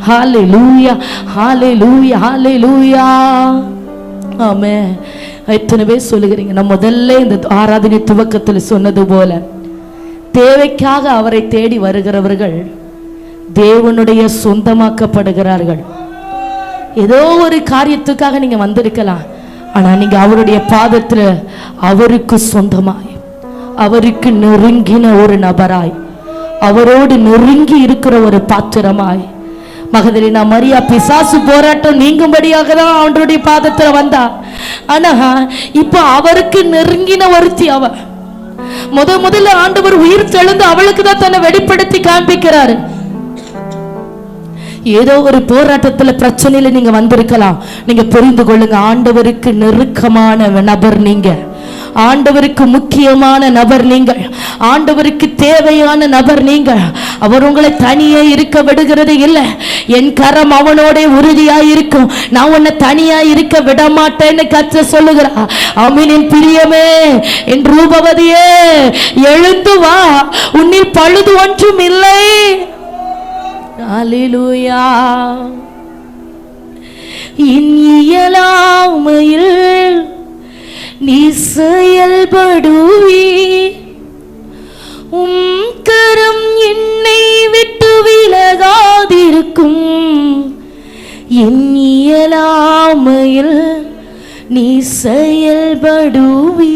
ஹல்லேலூயா, ஹல்லேலூயா, ஹல்லேலூயா. ஆமென். எத்தனை பேர் சொல்லுகிறீங்க? நான் முதல்ல இந்த ஆராதனை துவக்கத்தில் சொன்னது போல தேவைக்காக அவரை தேடி வருகிறவர்கள் தேவனுடைய சொந்தமாக்கப்படுகிறார்கள். ஏதோ ஒரு காரியத்துக்காக நீங்க வந்திருக்கலாம், ஆனா நீங்க அவருடைய பாதத்துல அவருக்கு சொந்தமாய், அவருக்கு நெருங்கின ஒரு நபராய், அவரோடு நெருங்கி இருக்கிற ஒரு பாத்திரமாய். மகதலேனா மரியா பிசாசு போராட்டம் நீங்கும்படியாக தான் அவருடைய பாதத்துல வந்தா, ஆனா இப்ப அவருக்கு நெருங்கின ஒருத்தி அவ. முதல்ல ஆண்டவர் உயிர் தெழுந்து அவளுக்கு தான் தன்னை வெளிப்படுத்தி காண்பிக்கிறாரு. ஏதோ ஒரு போராட்டத்துல பிரச்சனையில நீங்க வந்திருக்கலாம். நீங்க புரிந்து கொள்ளுங்க, ஆண்டவருக்கு நெருக்கமான நபர் நீங்க, ஆண்டவருக்கு முக்கியமான நபர் நீங்கள், ஆண்டவருக்கு தேவையான நபர் நீங்கள். அவர் உங்களை தனியே இருக்க விடுகிறது இல்லை. என் கரம் அவனோட உறுதியா இருக்கும், நான் உன்னை தனியா இருக்க விட மாட்டேன்னு கர்த்தர் சொல்லுகிறார். ஆமென். பிரியமே, என் ரூபவதியே, எழுந்து வா, உன்னில் பழுது ஒன்றும் இல்லை. அல்லேலூயா. என் இயலாமையில் நீ செயல்படுவி, கரம் என்னை விட்டு விலகாதிருக்கும். என் இயலாமையில் நீ செயல்படுவி,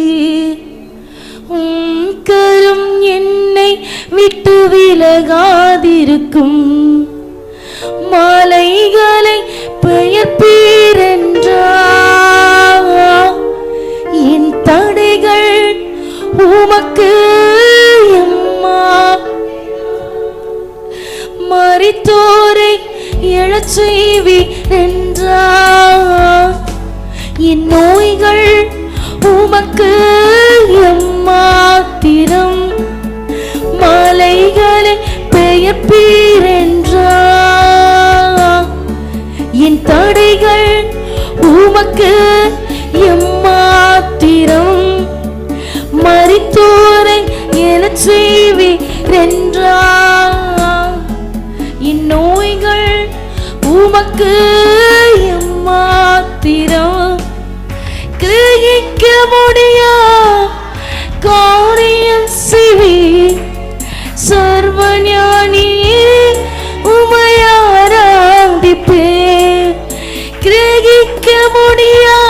கரம் என்னை விட்டு விலகாதிருக்கும். மாலைகளை பெயர்ப்பீரென்றார், என் தடைகள் உமக்கு எம்மா. மரித்தோரை எழச் செய்வீரென்றார், என் நோய்கள் உமக்கு எம்மாத்திரம். மாலைகளை பெயர்ப்பீரென்றார், என் தடைகள் உமக்கு எம்மாத்திரம். மரித்தோரை எழச் செய்வீரென்றார், என் நோய்கள் உமக்கு எம்மாத்திரம். கிரகிக்க முடியா காரியம் செய்வீர், சர்வஞானியே உமையாராதிப்பேன். கிரகிக்க முடியா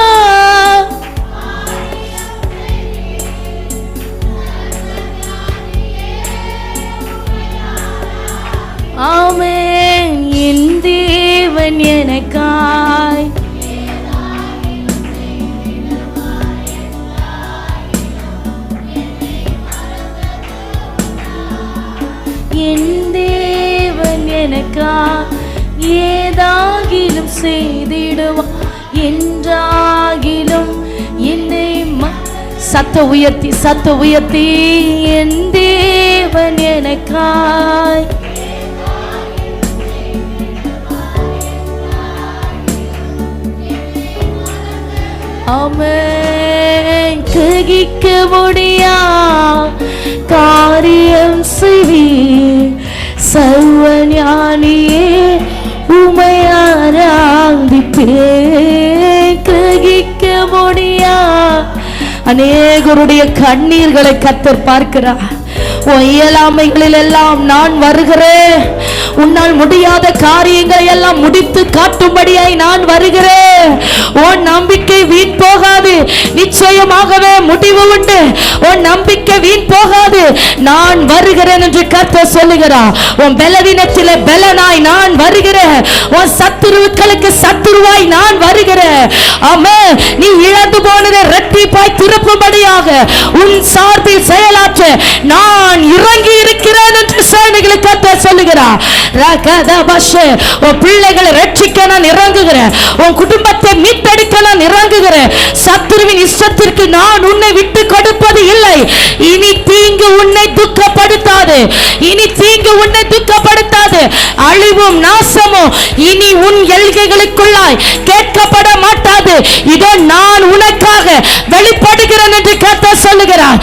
ஆமென். என் தேவன் எனக்காய் என் தேவன் எனக்காய் ஏதாகிலும் செய்திடுவார். என்றாகிலும் என்னை சத்த உயர்த்தி என் தேவன் எனக்காய் ஆமென். கிரகிக்க முடியா காரியம் செய்வீர், சர்வஞானியே உமையாராதிப்பேன். கிரகிக்க முடியா அநேகருடைய கண்ணீர்களை கர்த்தர் பார்க்கிறார். இயலாமைகளில் எல்லாம் நான் வருகிறேன், உன்னால் முடியாத காரியங்களை எல்லாம் முடித்து காட்டும்படியாய் நான் வருகிறேன். உன் நம்பிக்கை வீண் போகாது, நிச்சயமாகவே முடிவு உண்டு. உன் நம்பிக்கை வீண் போகாது, நான் வருகிறேன் என்று கர்த்தர் சொல்லுகிறார். உன் பலவீனத்திலே பலனாய் நான் வருகிறேன், உன் சத்துருக்களுக்கு சத்துருவாய் நான் வருகிறேன். ஆமென். நீ இழந்து போனதை இரட்டிப்பாய் திருப்பும்படியாக உன் சார்பில் செயலாற்ற நான் இறங்கி இருக்கிறேன் என்று சேனைகளுக்கு கர்த்தர் சொல்லுகிறார். உன் பிள்ளைகளை ரட்சிக்க நான் இறங்குகிறேன், உன் குடும்பத்தை மீட்டெடுக்க நான் இறங்குகிறேன். சத்துருவின் இஷ்டத்திற்கு நான் உன்னை விட்டு கொடுப்பது இல்லை. இனி தீங்கு உன்னை துக்கப்படுத்தாது, இனி தீங்கு உன்னை துக்கப்படுத்தாது. அழிவும் நாசமும் இனி உன் எல்கைகளுக்குள்ளாய் கேட்கப்பட மாட்டாது. இதோ நான் உனக்காக வெளிப்படுகிறேன் என்று கர்த்தர் சொல்லுகிறார்.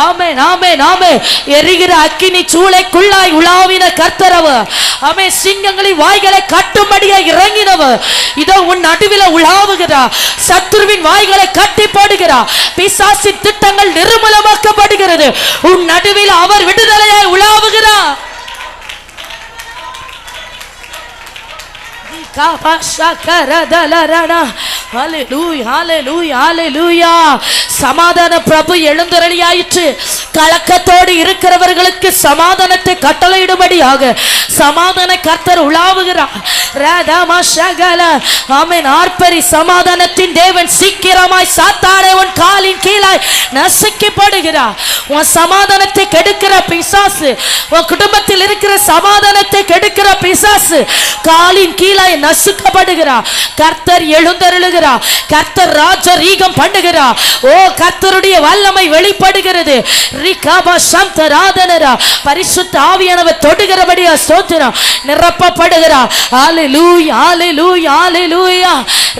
ஆமென் ஆமென் ஆமென். எரிகிற அக்கினி சூளைக்குள்ளாய் உலாவின கர்த்தரவர். ஆமென். சிங்கங்களின் வாய்களை கட்டும்படியாய் இறங்கினவர். இதோ உன் நடுவில் உலாவுகிறார். சத்துருவின் வாய்களை கட்டி போடுகிறார். பிசாசின் திட்டங்கள் நிர்மூலமாக்கப்படுகிறது. உன் நடுவில் அவர் விடுதலையாய் உலாவுகிறார். ஹalleluya ஹalleluya ஹalleluya. சமாதான பிரபு எழுந்தருளியாயிற்று. கலக்கத்தோடு இருக்கிறவர்களுக்கு சமாதானத்தை கட்டளையிடும்படியாக சமாதான கர்த்தர் உலாவுகிறார். ஆமென். ஆர்ப்பரி சமாதானத்தின் தேவன் சீக்கிரமாய் சாத்தானை உன் காலின் கீழாய் நசுக்கப்படுகிறார். உன் சமாதானத்தை கெடுக்கிற பிசாசு, உன் குடும்பத்தில் இருக்கிற சமாதானத்தை கெடுக்கிற பிசாசு காலின் கீழாய் நசுக்கப்படுகிறார். கர்த்தர் எழுந்தருளுகிறார். கர்த்தர் ராஜரீகம் பண்ணுகிறார். ஓ, கர்த்தருடைய வல்லமை வெளிப்படுகிறது. பரிசுத்த ஆவியானவர் தொடுகிறபடியா ஸ்தோத்திரம். நிரப்பப்படுகிறார். ஹalleluya ஹalleluya ஹalleluya.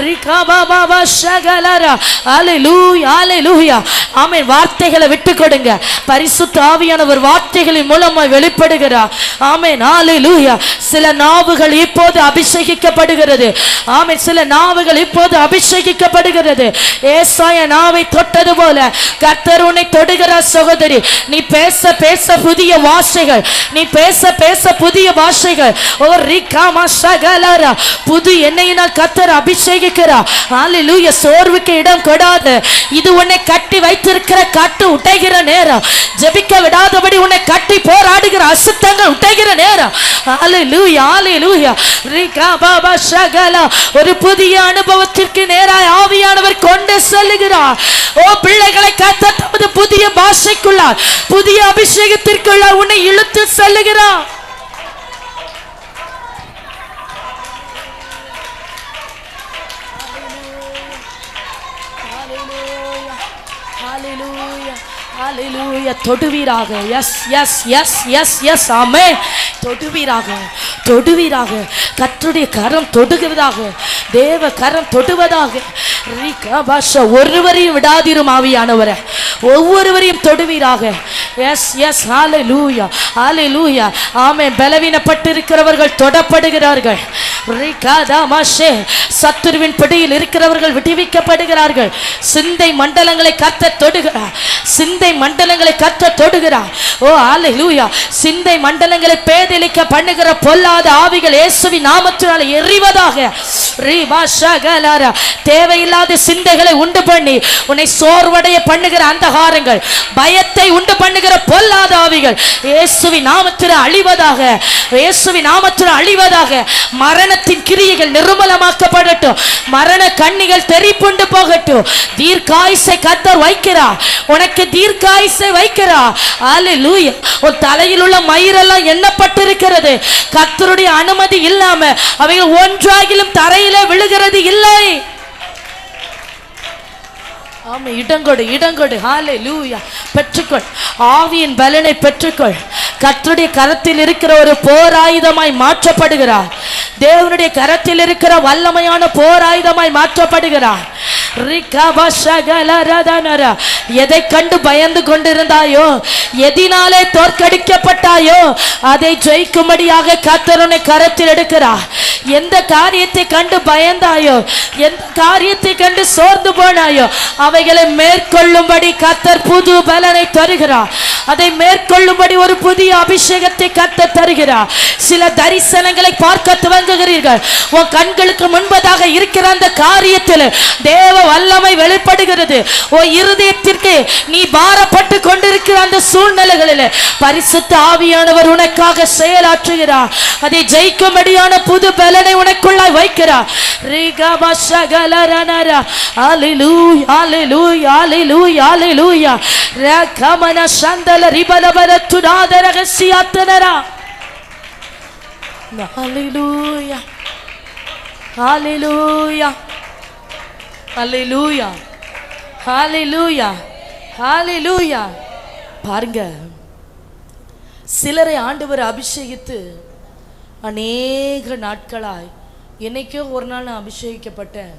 ரிகபாபா ஷகலரா. ஹalleluya ஹalleluya. ஆமென். வார்த்தைகளை விட்டு கொடுங்க. பரிசுத்த ஆவியானவர் வார்த்தைகளின் மூலமாய் வெளிப்படுகிறார். ஆமென். ஹalleluya. சில நாவுகள் இப்போது அபிஷேகிக்கப்படுகிறது. ஆமென். சில நாவுகள் இப்போது அபிஷேகிக்கப்படுகிறது. ஏசாயா நாவை தொட்டது போல கர்த்தர் உன்னை தொடுகிறார். சகோதரி, நீ பேச பேச புதிய வார்த்தைகள், நீ பேச பேச புதிய பாஷைகள். ஓ ரிகாமா ஷகலரா. புது எண்ணெயினால் கர்த்தர் அபிஷேகிக்கிறார். ஹalleluya. சோர்வுக்கு இடம் கொடாத. இது உன்னை கட்டி வைத்திருக்கிற கட்டு உடைகிற நேரம். ஜெபிக்க விடாதபடி உன்னை கட்டி போராடுகிற அசுத்தங்கள் உடைகிற நேரம். ஹalleluya ஹalleluya. ரிகாபாபா ஷகலா. ஒரு புதிய அனுபவத்திற்கு நேராய் ஆவியானவர் கொண்டு செல்லுகிறார். ஓ பிள்ளைகளை கர்த்தர் தமது புதிய பாஷைக்குள்ளார், புதிய அபிஷேகத்திற்குள்ளார் உன்னை இழுத்து செல்லுகிறார். ஹalleluya. தொடுவீராக. Yes yes yes yes yes. Amen. தொடுவீராக தொடுவீராக. கர்த்தருடைய கரம் தொடுகிறதாக. தேவ கரம் தொடுவதாக. ஒருவரையும் விடாதிரும் ஆவியானவரே. ஒவ்வொருவரையும் தொடுவீராக. Yes S. ஹalleluya ஹalleluya. ஆமென். பலவீனப்பட்டிருக்கிறவர்கள் தொடப்படுகிறார்கள். சத்துருவின் பிடியில் இருக்கிறவர்கள் விடுவிக்கப்படுகிறார்கள். சிந்தை மண்டலங்களை கர்த்தர் தொடுகிறார். சிந்தை மண்டலங்களை கர்த்தர் தொடுகிறார். ஓ ஹalleluya. சிந்தை மண்டலங்களை பேதலிக்க பண்ணுகிற பொல்லாத ஆவிகள் இயேசுவின் நாமத்தினால் எறிவதாக. தேவையில்லாத சிந்தைகளை உண்டு பண்ணி உன்னை சோர்வடைய பண்ணுகிற அந்தகாரங்கள், பயத்தை உண்டு பண்ணுகிற பொல்லாத ஆவிகள் இயேசுவின் நாமத்தில் அழிவதாக. இயேசுவின் நாமத்தில் அழிவதாக. மரணத்தின் கிரியைகள் நிர்மலமாக்கப்படட்டும். மரண கண்ணிகள் தெரிப்புண்டு போகட்டும். தீர்க்காயுசை கர்த்தர் வைக்கிறார். உனக்கு தீர்க்காயுசை வைக்கிறார். ஹalleluya. உன் தலையில் உள்ள மயிரெல்லாம் எண்ணப்பட்டிருக்கிறது. கர்த்தருடைய அனுமதி இல்லாம அவைகள் ஒன்றாகிலும் தரையிலே விழுகிறது இல்லை. ஆமா. இடங்கொடு இடங்கொடு. ஹalleluya. பெற்றுக்கொள். ஆவியின் பலனை பெற்றுக்கொள். கர்த்தருடைய கரத்தில் இருக்கிற ஒரு போர் ஆயுதமாய் மாற்றப்படுகிறார். தேவனுடைய கரத்தில் இருக்கிற வல்லமையான போர் ஆயுதமாய் மாற்றப்படுகிறார். எதை கண்டு பயந்து கொண்டிருந்தாயோ, எதினாலே தோற்கடிக்கப்பட்டாயோ, அதை ஜெயிக்கும்படியாக கர்த்தர் உன்னை கரத்தில் எடுக்கிறார். எந்த காரியத்தை கண்டு பயந்தாயோ, எந்த காரியத்தை கண்டு சோர்ந்து போனாயோ, அவைகளை மேற்கொள்ளும்படி கர்த்தர் புது பலனை தருகிறார். அதை மேற்கொள்ளும்படி ஒரு புதிய அபிஷேகத்தை கர்த்தர் தருகிறார். சில தரிசனங்களை பார்க்க துவங்குகிறீர்கள். உன் கண்களுக்கு முன்பதாக இருக்கிற அந்த காரியத்தில் தேவ வல்லமை வெளிப்படுகிறது. உன் இருதயத்திற்கு நீ பாரப்பட்டு கொண்டிருக்கிற அந்த சூழ்நிலைகளில் பரிசுத்த ஆவியானவர் உனக்காக செயலாற்றுகிறார். அதை ஜெயிக்கும்படியான புது பலனை உனக்குள்ளாய் வைக்கிறார். ஹalleluya ஹalleluya ஹalleluya ஹalleluya. ரகமன சந்தல ரிபலபர துராத ரகசியாத்தனரா. ஹalleluya ஹalleluya ஹalleluya ஹalleluya ஹalleluya. பாருங்க, சிலரை ஆண்டவர் அபிஷேகித்து அநேக நாட்களாய், என்னைக்கோ ஒரு நாள் நான் அபிஷேகிக்கப்பட்டேன்,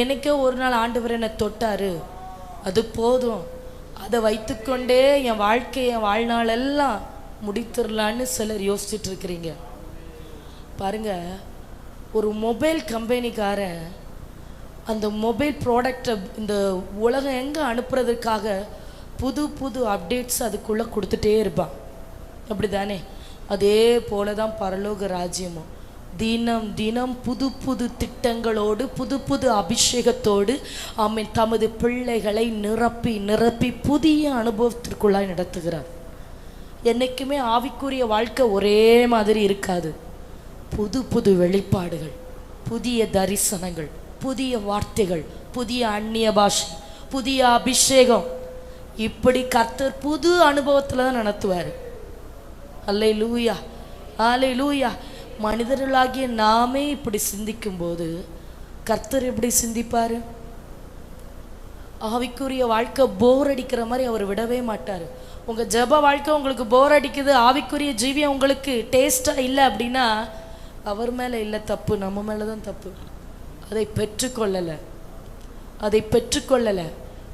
என்னைக்கோ ஒரு நாள் ஆண்டவர் என்னை தொட்டாரு, அது போதும், அதை வைத்துக்கொண்டே என் வாழ்க்கையை, என் வாழ்நாளெல்லாம் முடித்துடலான்னு சிலர் யோசிச்சுட்டு இருக்கிறீங்க. பாருங்க, ஒரு மொபைல் கம்பெனிக்காரன் அந்த மொபைல் ப்ராடக்டை இந்த உலகம் எங்கே அனுப்புறதுக்காக புது புது அப்டேட்ஸ் அதுக்குள்ளே கொடுத்துட்டே இருப்பான். அப்படி தானே? அதே போல தான் பரலோக ராஜ்யமும் தினம் தினம் புது புது திட்டங்களோடு புது புது அபிஷேகத்தோடு ஆமென் தமது பிள்ளைகளை நிரப்பி நிரப்பி புதிய அனுபவத்திற்குள்ளாய் நடத்துகிறார். என்னைக்குமே ஆவிக்குரிய வாழ்க்கை ஒரே மாதிரி இருக்காது. புது புது வெளிப்பாடுகள், புதிய தரிசனங்கள், புதிய வார்த்தைகள், புதிய அந்நிய பாஷை, புதிய அபிஷேகம், இப்படி கர்த்தர் புது அனுபவத்தில் தான் நடத்துவார். அல்லேலூயா, அல்லேலூயா. மனிதர்களாகிய நாமே இப்படி சிந்திக்கும் போது கர்த்தர் எப்படி சிந்திப்பார்? ஆவிக்குரிய வாழ்க்கை போர் அடிக்கிற மாதிரி அவர் விடவே மாட்டார். உங்கள் ஜெப வாழ்க்கை உங்களுக்கு போர் அடிக்குது, ஆவிக்குரிய ஜீவியம் உங்களுக்கு டேஸ்டாக இல்லை அப்படின்னா அவர் மேலே இல்லை தப்பு, நம்ம மேலே தான் தப்பு. அதை பெற்றுக்கொள்ளலை, அதை பெற்றுக்கொள்ளலை.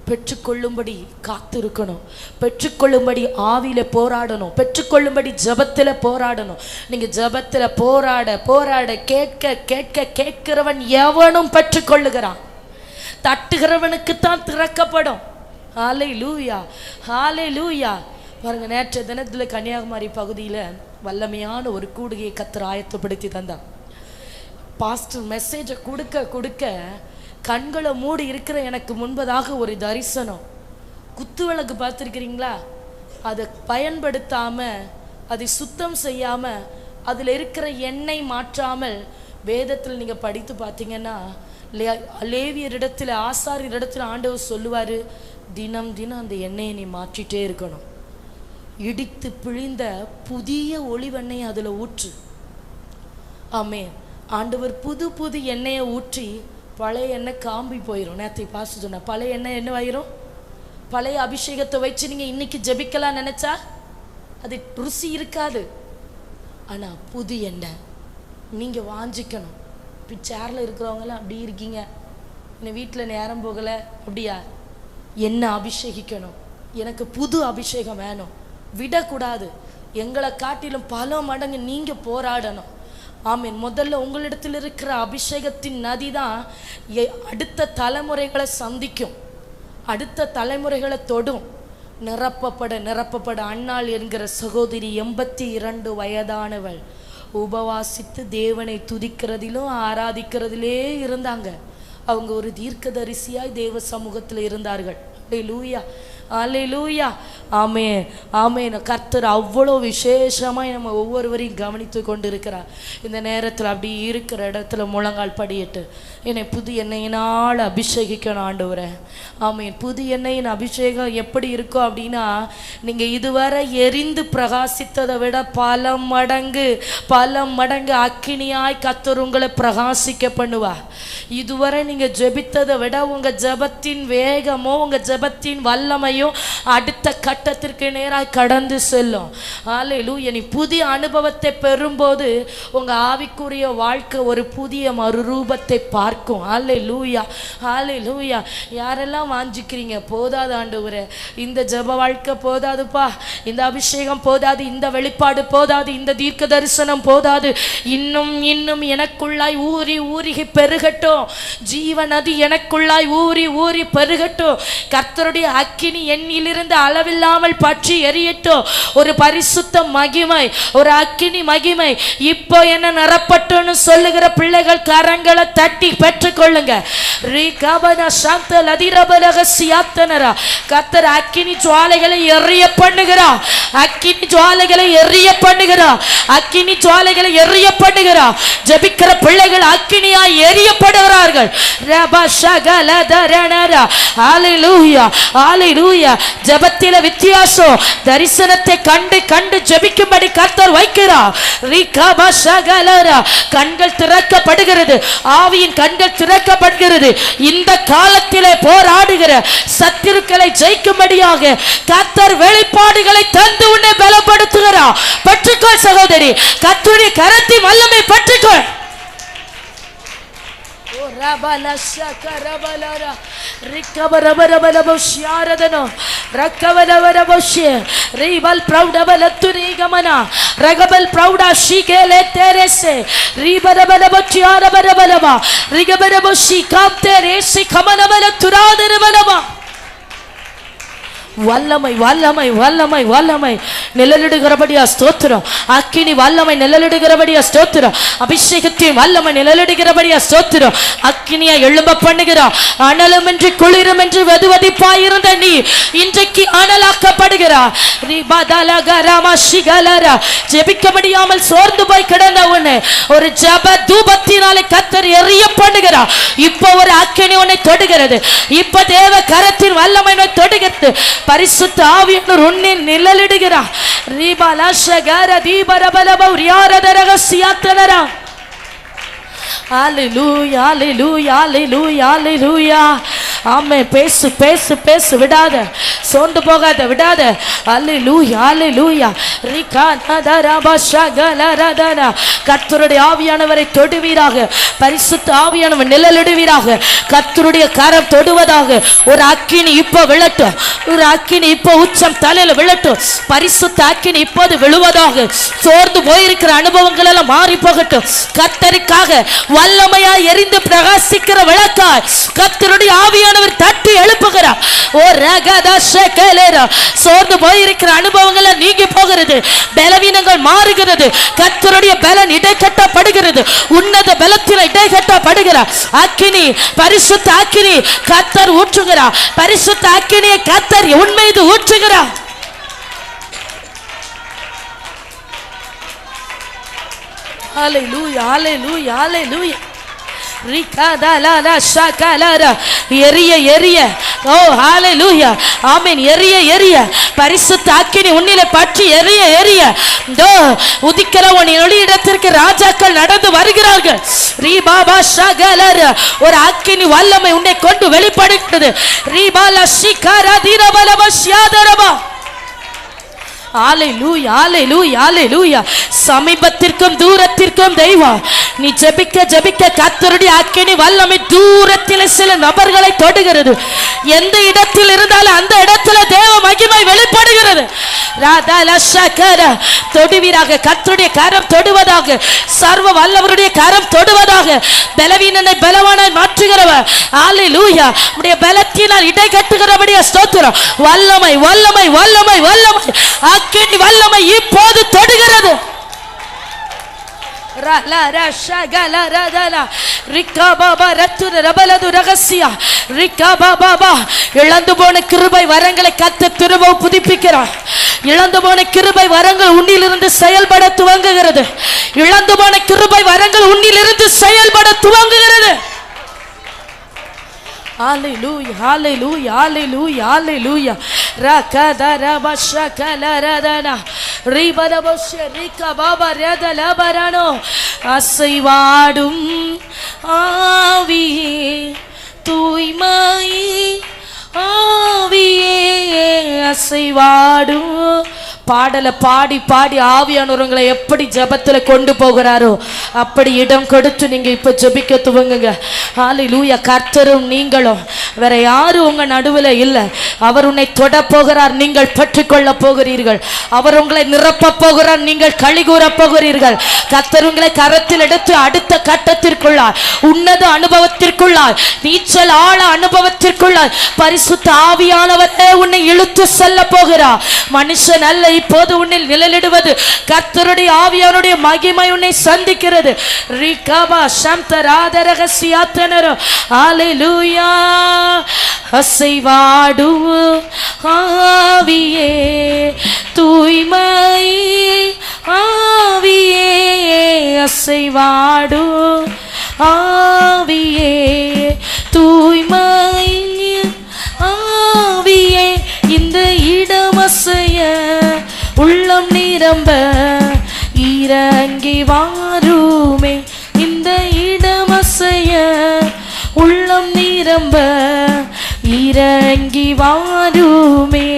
பெற்றுக்கொள்ளும்படி காத்திருக்கணும், பெற்றுக்கொள்ளும்படி ஆவியில போராடணும், பெற்றுக்கொள்ளும்படி ஜபத்தில் போராடணும். நீங்கள் ஜபத்தில் போராட போராட கேட்க கேட்க கேட்கிறவன் எவனும் பெற்றுக்கொள்ளுகிறான். தட்டுகிறவனுக்குத்தான் திறக்கப்படும். ஹல்லேலூயா, ஹல்லேலூயா. பாருங்க, நேற்றைய தினத்தில் கன்னியாகுமரி பகுதியில் வல்லமையான ஒரு கூடுகையை கர்த்தர் ஆயத்தப்படுத்தி தந்தான். பாஸ்டர் மெசேஜை கொடுக்க கொடுக்க கண்களை மூடி இருக்கிற எனக்கு முன்பதாக ஒரு தரிசனம். குத்து விளக்கு பார்த்துருக்கிறீங்களா? அதை பயன்படுத்தாமல், அதை சுத்தம் செய்யாமல், அதில் இருக்கிற எண்ணெய் மாற்றாமல் வேதத்தில் நீங்கள் படித்து பார்த்தீங்கன்னா லேவியரிடத்தில் ஆசாரியரிடத்தில் ஆண்டவர் சொல்லுவார், தினம் தினம் அந்த எண்ணெயை நீ மாற்றிட்டே இருக்கணும். இடித்து பிழிந்த புதிய ஒளிவெண்ணெயை அதில் ஊற்று. ஆமென். ஆண்டவர் புது புது எண்ணெயை ஊற்றி பழைய எண்ணெய் காம்பி போயிடும். நேற்று பாச சொன்ன பழைய எண்ணெய் என்ன ஆயிரும்? பழைய அபிஷேகத்தை வச்சு நீங்கள் இன்னைக்கு ஜெபிக்கலாம் நினச்சா அது ருசி இருக்காது. ஆனால் புது எண்ணெய் நீங்கள் வாஞ்சிக்கணும். இப்போ சேரில் இருக்கிறவங்களாம் அப்படி இருக்கீங்க, இன்னும் வீட்டில் நேரம் போகலை, அப்படியா? என்ன அபிஷேகிக்கணும், எனக்கு புது அபிஷேகம் வேணும், விடக்கூடாது. எங்களை காட்டிலும் பல மடங்கு நீங்கள் போராடணும். ஆமீன். முதல்ல உங்களிடத்தில் இருக்கிற அபிஷேகத்தின் நதி தான் அடுத்த தலைமுறைகளை சந்திக்கும், அடுத்த தலைமுறைகளை தொடும். நிரப்பப்பட நிரப்பப்பட அன்னாள் என்கிற சகோதரி 82 வயதானவள் உபவாசித்து தேவனை துதிக்கிறதிலும் ஆராதிக்கிறதிலே இருந்தாங்க. அவங்க ஒரு தீர்க்கதரிசியாய் தேவ சமூகத்தில் இருந்தார்கள். அல்லேலூயா, அல்லேலூயா. ஆமென், ஆமென். கர்த்தர் அவ்வளோ விசேஷமாக நம்ம ஒவ்வொருவரையும் கவனித்து கொண்டு இருக்கிறார். இந்த நேரத்தில் அப்படி இருக்கிற இடத்துல முழங்கால் படியிட்டு என்னை புது எண்ணெயினால் அபிஷேகிக்கணும் ஆண்டவரே. ஆமென். புது எண்ணெயின் அபிஷேகம் எப்படி இருக்கும் அப்படின்னா, நீங்கள் இதுவரை எரிந்து பிரகாசித்ததை விட பல மடங்கு அக்கினியாய் கர்த்தர் உங்களை பிரகாசிக்க பண்ணுவா. இதுவரை நீங்கள் ஜெபித்ததை விட உங்கள் ஜெபத்தின் வேகமோ உங்கள் ஜெபத்தின் வல்லமையோ அடுத்த கட்டத்திற்கு நேராக கடந்து செல்லும். அல்லேலூயா. நீ புதிய அனுபவத்தை பெறும்போது உங்கள் ஆவிக்குரிய வாழ்க்கை ஒரு புதிய மறுரூபத்தை பார்க்கும். அல்லேலூயா, அல்லேலூயா. யாரெல்லாம் வாஞ்சிக்கிறீங்க, போதாது ஆண்டவரே, இந்த ஜெப வாழ்க்கை போதாதுப்பா, இந்த அபிஷேகம் போதாது, இந்த வெளிப்பாடு போதாது, இந்த தீர்க்க தரிசனம் போதாது, இன்னும் இன்னும் எனக்குள்ளாய் ஊறி ஊறி பெருகட்டும், ஜீவ நதி எனக்குள்ளாய் ஊறி ஊறி பெருகட்டும், கர்த்தருடைய அக்கினி என்னிலிருந்து அளவில்லாமல் பற்றி எரியட்டும், ஒரு பரிசுத்த மகிமை, ஒரு அக்கினி மகிமை இப்போ என்ன நிரப்பட்டும்னு சொல்லுகிற பிள்ளைகள் கரங்களை தட்டி பெற்றுக்கொள்ளுங்க. கர்த்தர் அக்கினி ஜுவாலைகளை எரிய பண்ணுகிறார், அக்கினி ஜுவாலைகளை எரிய பண்ணுகிறார், அக்கினி ஜுவாலைகளை எரிய பண்ணுகிறார். ஜெபிக்கிற பிள்ளைகள் அக்கினியாய் எரியப்படுகிறார்கள். ஹல்லேலூயா, ஹல்லேலூயா. ஜெபத்தில வித்தியாசம். தரிசனத்தை கண்டு கண்டு ஜெபிக்கும்படி கர்த்தர் வைக்கிறார். கண்கள் திறக்கப்படுகிறது, ஆவியின் கண்கள் திறக்கப்படுகிறது. இந்த காலத்திலே போராடுகிற சத்துருக்களை ஜெயிக்கும்படியாக கர்த்தர் வெளிப்பாடுகளை தந்து உன்னை பலப்படுத்துகிறார். பெற்றுக்கொள் சகோதரி, கர்த்தருடைய கரத்தின் வல்லமை பெற்றுக்கொள். Rabala shakarabalara rikabarabarabaraboshyaradano rakavarabaraboshe ribal proudabalaturigamana ragabal prouda shikele terese ribarabarabotyarabarabalaba rigabaraboshi kapterese kamanabalaturadabalaba. வல்லமை வல்லமை வல்லமை வல்லமை நிழலிடுகிறபடியா ஸ்தோத்திரம். அக்கினி வல்லமை நிழலிடுகிறபடியா ஸ்தோத்திரம். அபிஷேகத்தின் வல்லமை நிழலிடுகிறபடியா ஸ்தோத்திரம். அக்கினியை எழும்ப பண்ணுகிறார். அனலும் என்று குளிரும் என்று வெதுவெதிப்பாயிருந்த நீ இன்றைக்கு அனலாக்கப்படுகிறார். ஜெபிக்க முடியாமல் சோர்ந்து போய் கிடந்த உன்னை ஒரு ஜெப தூபத்தினாலே கர்த்தர் எரிய பண்ணுகிறார். இப்ப ஒரு அக்கினி உன்னை தொடுகிறது. இப்ப தேவ கரத்தின் வல்லமை உன்னை தொடுகிறது. பரிசுத்த ஆவியானவர் உன்னை நிழலிடுகிறார். ஹalleluya hallelujah hallelujah hallelujah. ஆமென். பேசு பேசு பேசு, விடாத, சோர்ந்து போகாத, விடாத. ஹalleluya hallelujah. ரிகாதரபஷகலரதன. கர்த்தருடைய ஆவியானவரை தொடுவீராக. பரிசுத்த ஆவியானவர் நிழலிடுவீராக. கர்த்தருடைய கரம் தொடுவதாக. ஒரு அக்கினி இப்ப விழட்டும். ஒரு அக்கினி இப்ப உச்சம் தலையில விழட்டும். பரிசுத்த அக்கினி இப்போது விழுவதாக. சோர்ந்து போயிருக்கிற அனுபவங்கள் எல்லாம் மாறி போகட்டும். கர்த்தருக்காக வல்லமையா எரிந்து பிரகாசிக்கிற விளக்காய் கர்த்தருடைய ஆவியானவர் தட்டி எழுப்புகிறார். ஓ ரகதஷகலரா. சோர்ந்து போயிருக்கிற அனுபவங்கள் நீங்கி போகிறது. பலவீனங்கள் மாறுகிறது. கர்த்தருடைய பலன் இடைக்கட்டப்படுகிறது. உன்னத பலத்தில் இடைக்கட்டப்படுகிறார். அக்கினி, பரிசுத்த அக்கினி கர்த்தர் ஊற்றுகிறார். பரிசுத்த அக்கினியை கர்த்தர் உன் மீது ஊற்றுகிறார். ஹalleluya hallelujah hallelujah. ரிகாதலல ஷகலர. எரிய எரிய. ஓ ஹalleluya. ஆமென். எரிய எரிய. பரிசுத்த அக்கினி உன்னிலே பற்றி எரிய எரிய. தோ உதிக்கிற உன் இடத்திற்கு ராஜாக்கள் நடந்து வருகிறார்கள். ரீபாபா ஷகலர. ஒரு அக்கினி வல்லமை உன்னை கொண்டு வெளிப்படுகிறது. ரீபால ஷிகர திரபலபஷ்யாதரபா. ஹalleluya hallelujah hallelujah. சமீபத்திற்கும் தூரத்திற்கும் தெய்வம் நீ ஜெபிக்க ஜெபிக்க கர்த்தருடைய அக்கினி வல்லமை தூரத்தில் சில நபர்களை தொடுகிறது. எந்த இடத்தில் இருந்தாலும் அந்த இடத்துல தேவ மகிமை வெளிப்படுகிறது. தொடுவீராக. கர்த்தருடைய கரம் தொடுவதாக. சர்வ வல்லவருடைய கரம் தொடுவதாக. பலவீனனை பலவானாய் மாற்றுகிறவர். ஹalleluya. உடைய பலத்தினால் இடை கட்டுகிறபடியா ஸ்தோத்திரம். வல்லமை வல்லமை வல்லமை வல்லமை. அக்கினி வல்லமை இப்போது தொடுகிறது. இழந்து போன கிருபை வரங்களை கர்த்தர் திரும்பவும் புதுப்பிக்கிறார். இழந்து போன கிருபை வரங்கள் உன்னிலிருந்து செயல்பட துவங்குகிறது. இழந்து போன கிருபை வரங்கள் உன்னிலிருந்து செயல்பட துவங்குகிறது. Hallelujah, hallelujah, hallelujah, hallelujah. Rakadarabaşakalarana. Ribadaboshe rikababa redalabarano. அசைவாடும் ஆவியே தூய்மை ஆவியே அசைவாடும். பாடலை பாடி பாடி ஆவியானவர்களை எப்படி ஜெபத்துல கொண்டு போகிறாரோ அப்படி இடம் கொடுத்து நீங்க இப்ப ஜெபிக்க துவங்குங்க. ஹalleluya. கர்த்தரும் நீங்களும் வேற யாரும் உங்க நடுவில் இல்லை. அவர் உன்னை தொட போகிறார். நீங்கள் பெற்றுக்கொள்ள போகிறீர்கள். அவர் உங்களை நிரப்ப போகிறார். நீங்கள் களிகூற போகிறீர்கள். கர்த்தர் உங்களை கரத்தில் எடுத்து அடுத்த கட்டத்திற்குள்ளார், உன்னத அனுபவத்திற்குள்ளார், நீச்சல் ஆழ அனுபவத்திற்குள்ளார் பரிசுத்த ஆவியானவரே உன்னை இழுத்து செல்ல போகிறார். மனுஷன் அல்ல இப்போது உன்னில் நிழலிடுவது. கர்த்தருடைய ஆவியானுடைய மகிமை உன்னை சந்திக்கிறது. ரிகபா சம்தராதரகசியாத்தனர. ஹalleluya. அசைவாடும் ஆவியே தூய்மை ஆவியே அசைவாடும் ஆவியே தூய்மை ஆவியே இந்த இடம் அசைய உள்ளம் நிரம்ப இறங்கி வாருமே. இந்த இடம் அசைய உள்ளம் நிரம்ப இறங்கி வாருமே.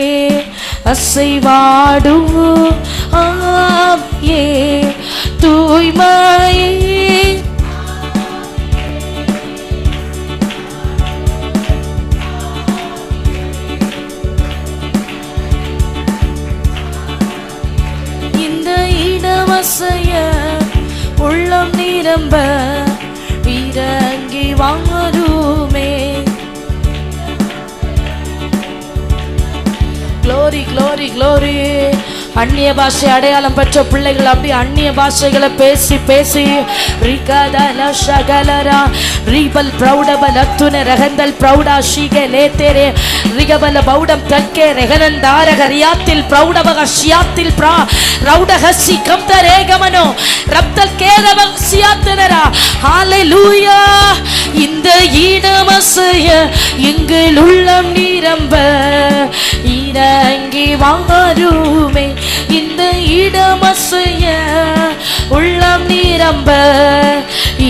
அசைவாடும் ஆவியே தூய்மை அசைய உள்ளம் நிரம்ப இறங்கி வாருமே. Glory glory glory. அந்நிய பாஷை அடையாளம் பெற்ற பிள்ளைகள் அப்படி அந்நிய பாஷைகளை பேசி பேசி ரிகதல ஷகலரா ரிபல் பிரௌடபல துன ரகந்தல் பிரௌடா ஷிகே லேதேரே ரிகபல பௌடம் தக்கே ரெகனந்தாரக ரியாத்தில் பிரௌடபக ஷியாத்தில் பிரா ரௌடக சிகம் தரேகமனோ ரப்தல் கேரவ ஷியாத்தனரா. ஹalleluya. இந்த இடமசைய எங்கள் உள்ளம் நிரம்ப இறங்கி வாருமே. இந்த இடமசைய உள்ளம் நிரம்ப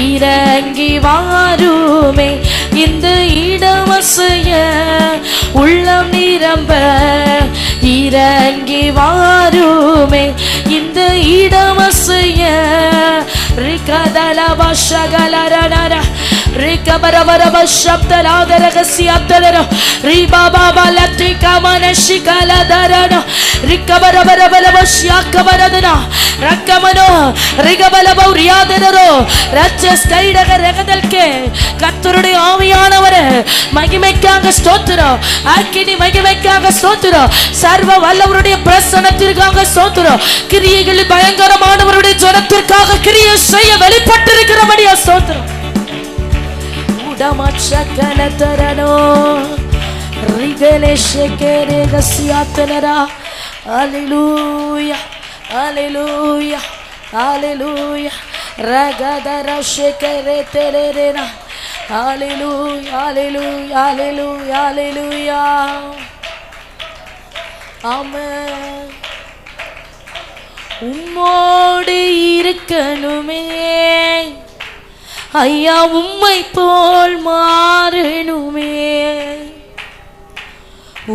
இறங்கி வாருமே. இந்த இடமசைய உள்ளம் நிரம்ப இறங்கி வாருமே. இந்த இடமசைய ரிகதல வஷகலரனர ரிகபரபரப சப்தலாதரகசியத்தலர ரிபாபாபலத்திகமனஷிகலதரன ரிகபரபரபலவஷ்யாக்கபரதன ரக்கமனோ ரிகபலபௌரியாதனரோ ரச்சஸ்கைடக ரகதல்கே. கர்த்தருடைய ஆவியானவரே மகிமைக்காக ஸ்தோத்திரம். அக்கினி மகிமைக்காக ஸ்தோத்திரம். சர்வ வல்லவருடைய பிரசன்னத்திற்காக ஸ்தோத்திரம். கிரியைகளில் பயங்கரமானவருடைய ஜனத்திற்காக கிரியை செய்ய வெளிப்பட்டிருக்கிறபடியா ஸ்தோத்திரம். உடமச்சகலதரனோ ரிகலேஷகேரேகசியாத்தனரா. ஹalleluya ஹalleluya ஹalleluya ரகதரஷகரேதரேனா. ஹalleluya ஹalleluya ஹalleluya ஹalleluya. ஆமென். உம்மோடு இருக்கணுமே ஐயா, உம்மை போல் மாறணுமே.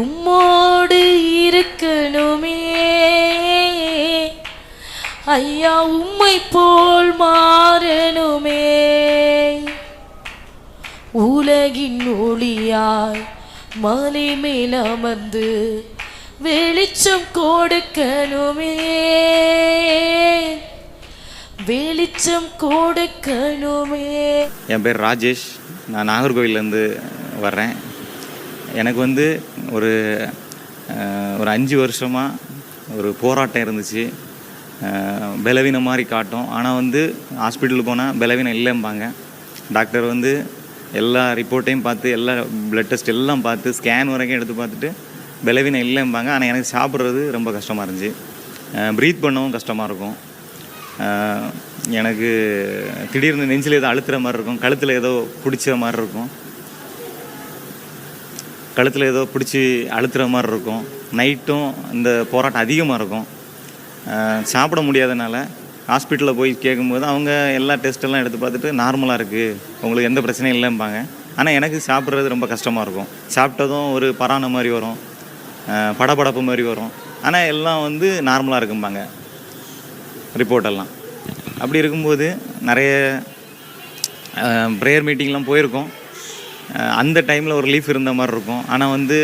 உம்மோடு இருக்கணுமே ஐயா, உம்மை போல் மாறணுமே. உலகின் ஒளியாய் மலை மேல் அமர்ந்து வெளிச்சம் கொடுக்கணுமே. வெளிச்சம் கொடுக்கணுமே. என் பேர் ராஜேஷ். நான் நாகர்கோவிலேருந்து வர்றேன். எனக்கு வந்து ஒரு 5 வருஷமாக ஒரு போராட்டம் இருந்துச்சு. பலவீனம் மாதிரி காட்டும். ஆனால் வந்து ஹாஸ்பிட்டலுக்கு போனால் பலவீனம் இல்லைம்பாங்க. டாக்டர் வந்து எல்லா ரிப்போர்ட்டையும் பார்த்து எல்லா பிளட் டெஸ்ட் எல்லாம் பார்த்து ஸ்கேன் வரைக்கும் எடுத்து பார்த்துட்டு பலவீனம் இல்லைம்பாங்க. ஆனால் எனக்கு சாப்பிட்றது ரொம்ப கஷ்டமாக இருந்துச்சு. ப்ரீத் பண்ணவும் கஷ்டமாக இருக்கும். எனக்கு திடீர்னு நெஞ்சில் ஏதோ அழுத்துற மாதிரி இருக்கும். கழுத்தில் ஏதோ பிடிச்ச மாதிரி இருக்கும். கழுத்தில் ஏதோ பிடிச்சி அழுத்துற மாதிரி இருக்கும். நைட்டும் இந்த போராட்டம் அதிகமாக இருக்கும். சாப்பிட முடியாதனால ஹாஸ்பிட்டலில் போய் கேட்கும்போது அவங்க எல்லா டெஸ்ட்டெல்லாம் எடுத்து பார்த்துட்டு நார்மலாக இருக்குது, உங்களுக்கு எந்த பிரச்சனையும் இல்லைம்பாங்க. ஆனால் எனக்கு சாப்பிட்றது ரொம்ப கஷ்டமாக இருக்கும். சாப்பிட்டதும் ஒரு பரான மாதிரி வரும், படபடப்பு மாதிரி வரும். ஆனால் எல்லாம் வந்து நார்மலாக இருக்கும்பாங்க ரிப்போர்ட்டெல்லாம். அப்படி இருக்கும்போது நிறைய ப்ரேயர் மீட்டிங்லாம் போயிருக்கோம். அந்த டைமில் ஒரு ரிலீஃப் இருந்த மாதிரி இருக்கும். ஆனால் வந்து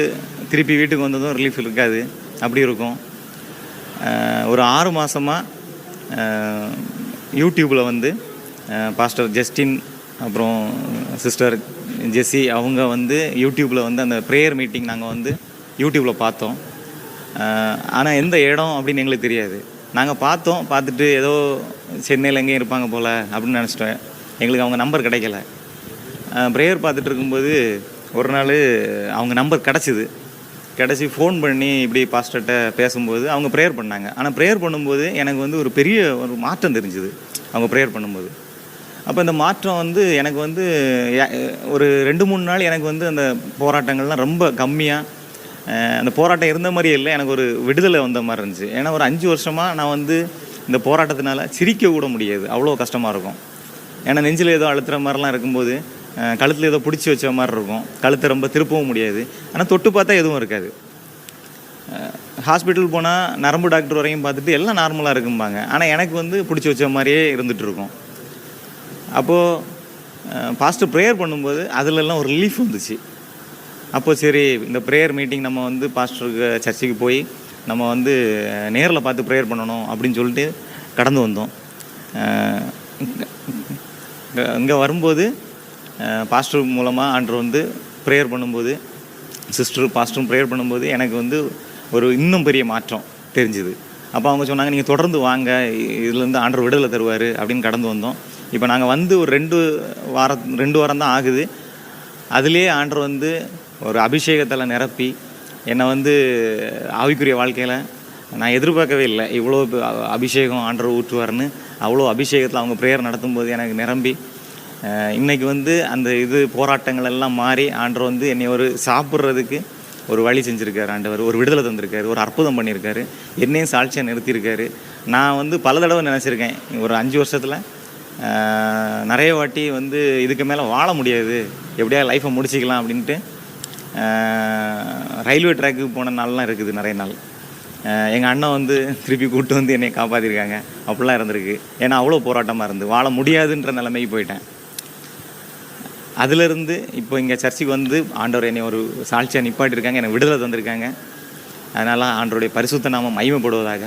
திருப்பி வீட்டுக்கு வந்ததும் ரிலீஃப் இருக்காது. அப்படி இருக்கும். ஒரு 6 மாதமாக யூடியூப்பில் வந்து பாஸ்டர் ஜஸ்டின் அப்புறம் சிஸ்டர் ஜெஸ்ஸி அவங்க வந்து யூடியூப்பில் வந்து அந்த ப்ரேயர் மீட்டிங் நாங்கள் வந்து யூடியூப்பில் பார்த்தோம். ஆனால் எந்த இடம் அப்படின்னு எங்களுக்கு தெரியாது. நாங்கள் பார்த்துட்டு ஏதோ சென்னையில் எங்கேயும் இருப்பாங்க போல் அப்படின்னு நினச்சிட்டோம். எங்களுக்கு அவங்க நம்பர் கிடைக்கல. ப்ரேயர் பார்த்துட்டு இருக்கும்போது ஒரு நாள் அவங்க நம்பர் கிடச்சி ஃபோன் பண்ணி இப்படி பாஸ்டர்கிட்ட பேசும்போது அவங்க ப்ரேயர் பண்ணாங்க. ஆனால் ப்ரேயர் பண்ணும்போது எனக்கு வந்து ஒரு பெரிய ஒரு மாற்றம் தெரிஞ்சுது அவங்க ப்ரேயர் பண்ணும்போது. அப்போ இந்த மாற்றம் வந்து எனக்கு வந்து ஒரு 2-3 நாள் எனக்கு வந்து அந்த போராட்டங்கள்லாம் ரொம்ப கம்மியாக, அந்த போராட்டம் இருந்த மாதிரியே இல்லை, எனக்கு ஒரு விடுதலை வந்த மாதிரி இருந்துச்சு. ஏன்னா ஒரு 5 வருஷமாக நான் வந்து இந்த போராட்டத்தினால சிரிக்க கூட முடியாது, அவ்வளோ கஷ்டமாக இருக்கும். ஏன்னா நெஞ்சில் ஏதோ அழுத்துற மாதிரிலாம் இருக்கும்போது கழுத்தில் ஏதோ பிடிச்சி வச்ச மாதிரி இருக்கும். கழுத்தை ரொம்ப திருப்பவும் முடியாது. ஆனால் தொட்டு பார்த்தா எதுவும் இருக்காது. ஹாஸ்பிட்டல் போனால் நரம்பு டாக்டர் வரையும் பார்த்துட்டு எல்லாம் நார்மலாக இருக்கும்பாங்க. ஆனால் எனக்கு வந்து பிடிச்சி வச்ச மாதிரியே இருந்துகிட்டு இருக்கும். அப்போது பாஸ்டர் ப்ரேயர் பண்ணும்போது அதிலெல்லாம் ஒரு ரிலீஃப் வந்துச்சு. அப்போது சரி, இந்த ப்ரேயர் மீட்டிங் நம்ம வந்து பாஸ்டருக்கு சர்ச்சுக்கு போய் நம்ம வந்து நேரில் பார்த்து ப்ரேயர் பண்ணணும் அப்படின்னு சொல்லிட்டு கடந்து வந்தோம். இங்கே வரும்போது பாஸ்டர் மூலமாக ஆண்டவர் வந்து ப்ரேயர் பண்ணும்போது, பாஸ்டரும் ப்ரேயர் பண்ணும்போது எனக்கு வந்து ஒரு இன்னும் பெரிய மாற்றம் தெரிஞ்சுது. அப்போ அவங்க சொன்னாங்க, நீங்கள் தொடர்ந்து வாங்க, இதுலேருந்து ஆண்டவர் விடுதலை தருவார் அப்படின்னு கடந்து வந்தோம். இப்போ நாங்கள் வந்து ஒரு 2 வாரம் தான் ஆகுது. அதுலேயே ஆண்டவர் வந்து ஒரு அபிஷேகத்தில் நிரப்பி என்னை வந்து ஆவிக்குரிய வாழ்க்கையில் நான் எதிர்பார்க்கவே இல்லை இவ்வளோ அபிஷேகம் ஆண்டவர் ஊற்றுவார்னு. அவ்வளோ அபிஷேகத்தில் அவங்க ப்ரேயர் நடத்தும்போது எனக்கு நிரம்பி இன்றைக்கி வந்து அந்த போராட்டங்கள் எல்லாம் மாறி ஆண்டவர் வந்து என்னை ஒரு சாப்பிட்றதுக்கு ஒரு வழி செஞ்சுருக்காரு. ஆண்டவர் ஒரு விடுதலை தந்திருக்காரு, ஒரு அற்புதம் பண்ணியிருக்காரு, என்னையும் சாட்சியாக நிறுத்தியிருக்காரு. நான் வந்து பல தடவை நினச்சிருக்கேன், ஒரு 5 வருஷத்தில் நிறைய வாட்டி வந்து இதுக்கு மேலே வாழ முடியாது, எப்படியா லைஃப்பை முடிச்சிக்கலாம் அப்படின்ட்டு ரயில்வே ட்ராக்கு போன நாள்லாம் இருக்குது. நிறைய நாள் எங்கள் அண்ணன் வந்து திருப்பி கூப்பிட்டு வந்து என்னை காப்பாற்றிருக்காங்க. அப்படிலாம் இருந்திருக்கு. ஏன்னா அவ்வளோ போராட்டமாக இருந்து வாழ முடியாதுன்ற நிலைமைக்கு போயிட்டேன். அதிலிருந்து இப்போ இங்கே சர்ச்சுக்கு வந்து ஆண்டவர் என்னை ஒரு சாட்சியாக நிப்பாட்டியிருக்காங்க, எனக்கு விடுதலை தந்திருக்காங்க. அதனால் ஆண்டவருடைய பரிசுத்த நாமம் மகிமைப்படுவதாக.